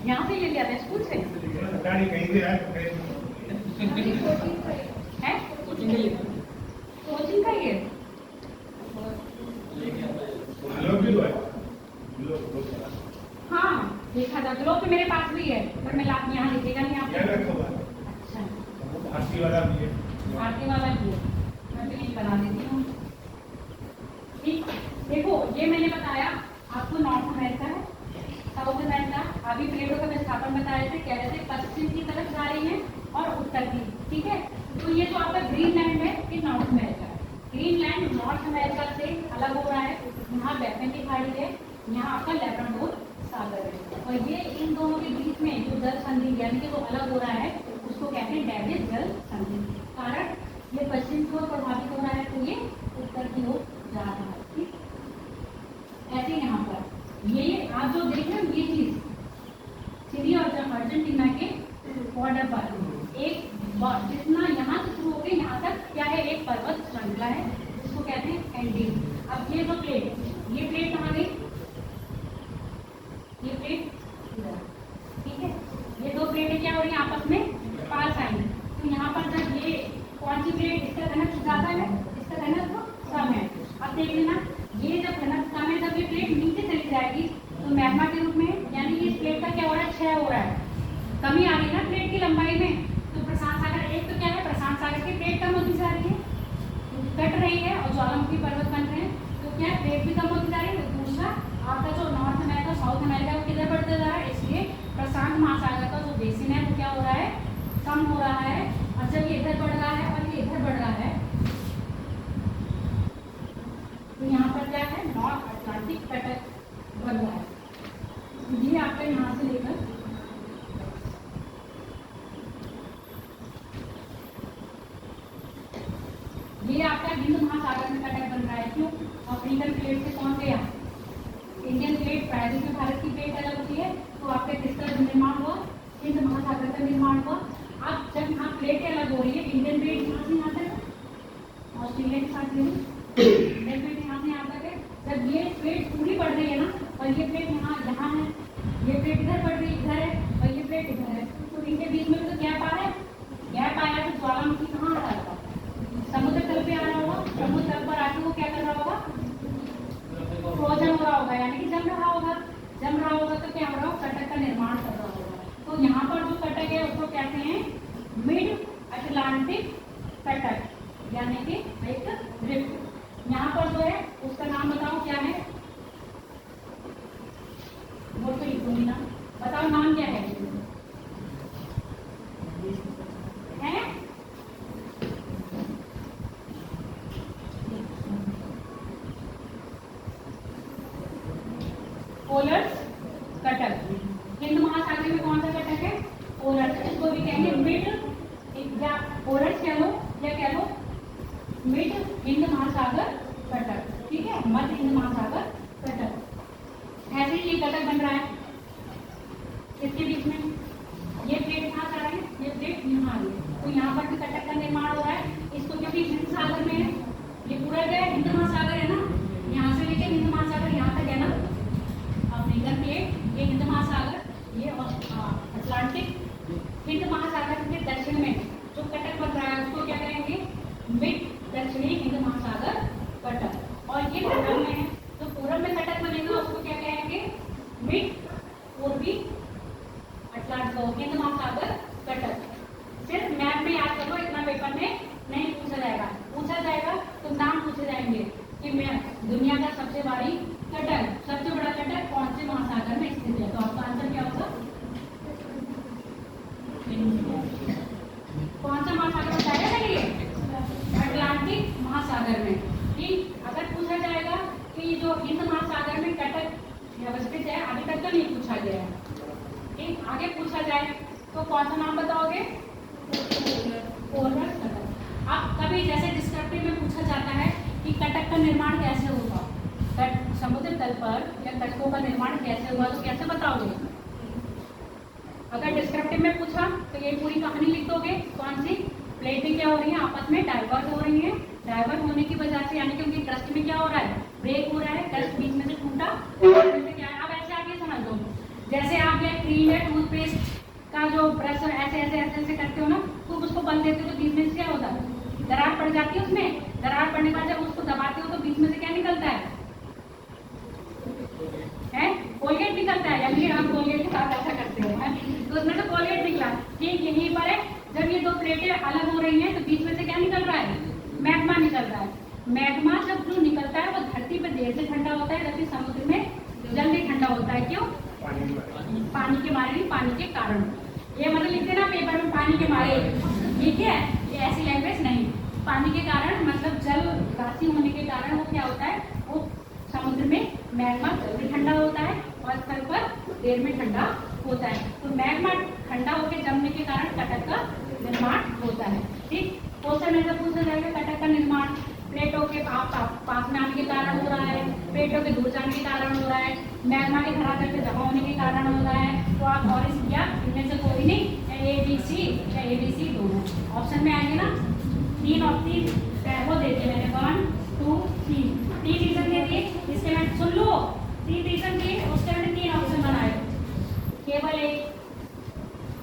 यहाँ से ले लिया था स्कूल से? सरकारी कहीं से आए है कोचिंग के लिए कोचिंग का ये? लोग भी तो है हाँ देखा था, ग्लोब तो मेरे पास भी है, पर मैं यहाँ लिखेगा नहीं क्या आपको। रखा हुआ है अच्छा, भारतीय वाला भी है भारतीय वाला भी है, मैं भी बना देती हूँ। ठीक, देखो ये मैंने बताया आपको नॉर्थ अमेरिका है, साउथ अमेरिका। अभी प्लेटों का विस्थापन बता रहे थे, कह रहे थे पश्चिम की तरफ जा रही है और उत्तर की। ठीक है, तो ये जो आपका ग्रीनलैंड है ये नॉर्थ अमेरिका है। ग्रीनलैंड नॉर्थ अमेरिका से अलग हो रहा है, यहाँ बैफन की खाड़ी है, यहाँ आपका लेब्राडोर सागर है, और ये इन दोनों के बीच में जो जल संधि यानी कि जो अलग हो रहा है उसको कहते हैं डेविड जल संधि। कारण ये पश्चिम की ओर प्रभावित हो रहा है तो ये उत्तर की ओर जा रहा है। ठीक, ऐसे यहाँ पर ये आप जो देख रहे हो ये चीज चिली और अर्जेंटीना के बॉर्डर पर एक जितना यहाँ से शुरू हो गई यहाँ तक क्या है, एक पर्वत श्रृंखला है जिसको कहते हैं एंडीज। अब ये जो प्लेट, ये प्लेट कहाँ गई? ये प्लेट इधर। ठीक है, ये दो प्लेटें क्या हो रही है आपस में पास आई, तो यहाँ पर जब ये कौन सी प्लेट, इसका घनत्व ज्यादा है, इसका घनत्व कम है। अब देख लेना, ये जब घनत्व कम है, जब ये प्लेट नीचे चली जाएगी तो मैग्मा के रूप में, यानी कि इस प्लेट का क्या हो रहा है, क्षय हो रहा है, कमी आ रही है ना प्लेट की लंबाई में। तो प्रशांत सागर एक तो क्या है, प्रशांत सागर की प्लेट कम होती जा रही है, कट रही है और ज्वालामुखी पर्वत बन रहे हैं, तो क्या प्लेट भी कम होती जा रही है। दूसरा आपका जो ये आपका हिंद महासागर में कटक बन रहा है। क्यों? अफ्रीकन प्लेट से कौन गया? इंडियन प्लेट, प्रायद्वीप में भारत की प्लेट अलग होती है, तो आपके किसका निर्माण हुआ? हिंद महासागर का निर्माण हुआ। अब जब यहाँ प्लेटें अलग हो रही है, इंडियन प्लेट यहाँ से यहाँ तक, ऑस्ट्रेलिया के साथ इंडियन प्लेट यहाँ से यहाँ तक है। जब ये प्लेट पूरी बढ़ रही है ना, और ये प्लेट यहाँ यहाँ है, ये प्लेट इधर बढ़ रही इधर है, और ये प्लेट इधर है, तो इनके बीच में तो गैप आ रहा है। गैप आया तो ज्वालामुखी कहाँ आ रहा होगा? समुद्र तल पे आ रहा होगा। समुद्र तल पर आके वो क्या कर रहा होगा? फ्रोजन हो रहा होगा, यानी कि जम रहा होगा। जम रहा होगा तो क्या हो रहा होगा? कटक का निर्माण कर रहा होगा। तो यहाँ पर जो कटक है उसको कहते हैं मिड अटलांटिक कटक, यानी कि एक रिफ्ट। यहाँ पर जो है उसका नाम बताओ क्या है? वो तो लिखूंगी ना, बताओ नाम क्या है? है पोलर्स कटक। हिंद महासागर में कौन सा कटक है? पोलर्स। इसको भी कहेंगे मिड, या पोलर्स कह लो या कह लो मिड हिंद महासागर कटक। ठीक है, मध्य हिंद महासागर कटक। ऐसे ही ये कटक बन रहा है। इसके बीच में ये प्लेट यहाँ जा रही है, ये प्लेट यहाँ आ रही है, तो यहाँ पर भी कटक का निर्माण हो रहा है। इसको क्योंकि हिंद सागर में है, ये पूरा जो है हिंद महासागर है ना, यहाँ से लेके हिंद महासागर यहाँ तक है ना, अफ्रीकन प्लेट, ये हिंद महासागर, ये अटलांटिक। हिंद महासागर के दक्षिण में जो कटक बन रहा है उसको क्या कहेंगे? मिड दक्षिणी हिंद महासागर कटक। और ये पूरब में है, तो पूरब में कटक बनेगा उसको क्या कहेंगे? मिड पूर्वी अटलांटिक हिंद महासागर कटक। सिर्फ मैप में याद करो, इतना पेपर में नहीं पूछा जाएगा। पूछा जाएगा तो नाम पूछे जाएंगे कि मैं दुनिया का सबसे बड़ी कटक, सबसे बड़ा कटक कौन से महासागर में स्थित है? तो आपका आंसर क्या होगा? कौन सा महासागर बताया ना? ये अटलांटिक महासागर में। ठीक, अगर पूछा जाएगा कि जो हिंद महासागर में कटक व्यवस्थित है, अभी तक तो नहीं पूछा गया है। ठीक, आगे पूछा जाए तो कौन सा नाम बताओगे? पोलर्स कटक। अब कभी जैसे डिस्क्रिप्टिव में पूछा जाता है कि कटक का निर्माण कैसे होगा, समुद्र तल पर या कटकों का निर्माण कैसे हुआ, तो कैसे बताओगे? अगर डिस्क्रिप्टिव में पूछा तो ये पूरी कहानी लिख दोगे। कौन सी? प्लेटें क्या हो रही है? आपस में डाइवर्ट हो रही है। डाइवर्ट होने की वजह से, यानी कि उनकी क्रस्ट में क्या हो रहा है? ब्रेक हो रहा है, क्रस्ट बीच में से टूटा। क्या है? अब ऐसे आगे समझ लो, जैसे आप ये क्रीम या टूथपेस्ट का जो ब्रश ऐसे ऐसे ऐसे ऐसे करते हो ना, तो उसको बंद देते हो तो बीच में से क्या होता है? दरार पड़ जाती है उसमें। दरार पड़ने के बाद जब उसको दबाते हो तो बीच में से क्या निकलता है? कोलगेट निकलता है, यानी हम कोलगेट के साथ ऐसा करते हैं, तो उसमें से कोलगेट निकला। ठीक, यहीं पर है, जब ये दो प्लेटें अलग हो रही हैं तो बीच में से क्या निकल रहा है? मैग्मा निकल रहा है। मैग्मा जब जो निकलता है वो धरती पर देर से ठंडा होता है, जबकि समुद्र में जल्दी ठंडा होता है। क्यों? पानी के मारे, नहीं पानी के कारण। ये मतलब लिखते ना पेपर में, पानी के मारे। ठीक है, ये ऐसी लैंग्वेज नहीं। पानी के कारण मतलब जल राशि होने के कारण वो क्या होता है? वो समुद्र में मैग्मा जल्दी ठंडा होता है और स्थल पर देर में ठंडा होता है। तो मैग्मा ठंडा होकर जमने के कारण कटक का निर्माण होता है। ठीक, क्वेश्चन ऐसा पूछा जाएगा, कटक का निर्माण प्लेटों के पास में आने के कारण हो रहा है, प्लेटों के दूर जाने के कारण हो रहा है, मैग्मा के धरातल पे जमा होने के कारण हो रहा है। तो आप और इनमें से कोई नहीं, ABC या ABC दोनों ऑप्शन में आएंगे ना। 3 और 3 वो देते मैंने 1 2 3 रीजन दे दिए। इसके में सुन लो, 3 रीजन दिए, उसके मैंने 3 ऑप्शन बनाए। केवल एक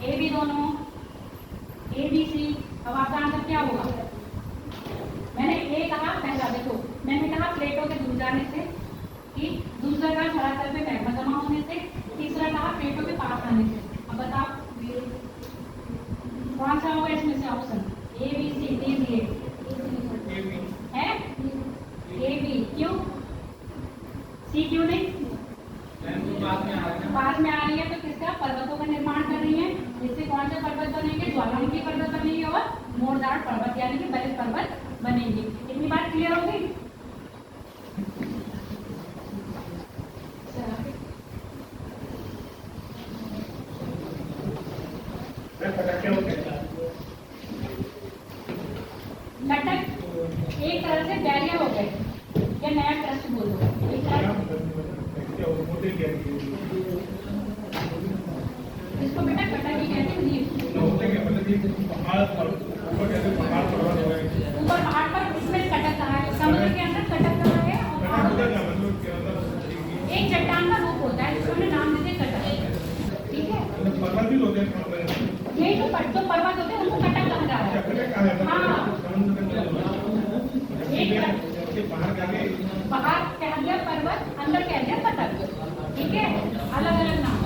A B दोनों, ABC। अब आपका आंसर क्या होगा? मैंने ए कहा, पहला देखो मैंने कहा प्लेटों के दूर जाने से, ठीक, दूसरा कहा धरातल पे मैग्मा जमा होने से, तीसरा कहा प्लेटों के पास आने से। अब बताओ कौन सा होगा इसमें से ऑप्शन? A B C दीजिए। है A B। क्यों? C क्यों नहीं? पास में आ रही है तो किसका? पर्वतों का निर्माण कर रही है। इससे कौन से पर्वत बनेंगे? ज्वालामुखी पर्वत बनेंगे और मोरदार पर्वत, यानी कि बड़े पर्वत बनेंगे। इतनी बात क्लियर हो गई? कटक एक तरह से बैरियर हो गए या नया ट्रस्ट बोल दो एक तरह इसको बेटा कटक ही कहते हैं ऊपर पहाड़ पर इसमें कटक कहा है समुद्र के अंदर कटक कहा है और एक चट्टान का रूप होता है जिसको हमने नाम देते हैं कटक ठीक है यही तो पर्वत होते हैं उनको कटक कहा जा रहा है हाँ एक बाहर कह दिया पर्वत अंदर कह दिया कटक ठीक है अलग अलग नाम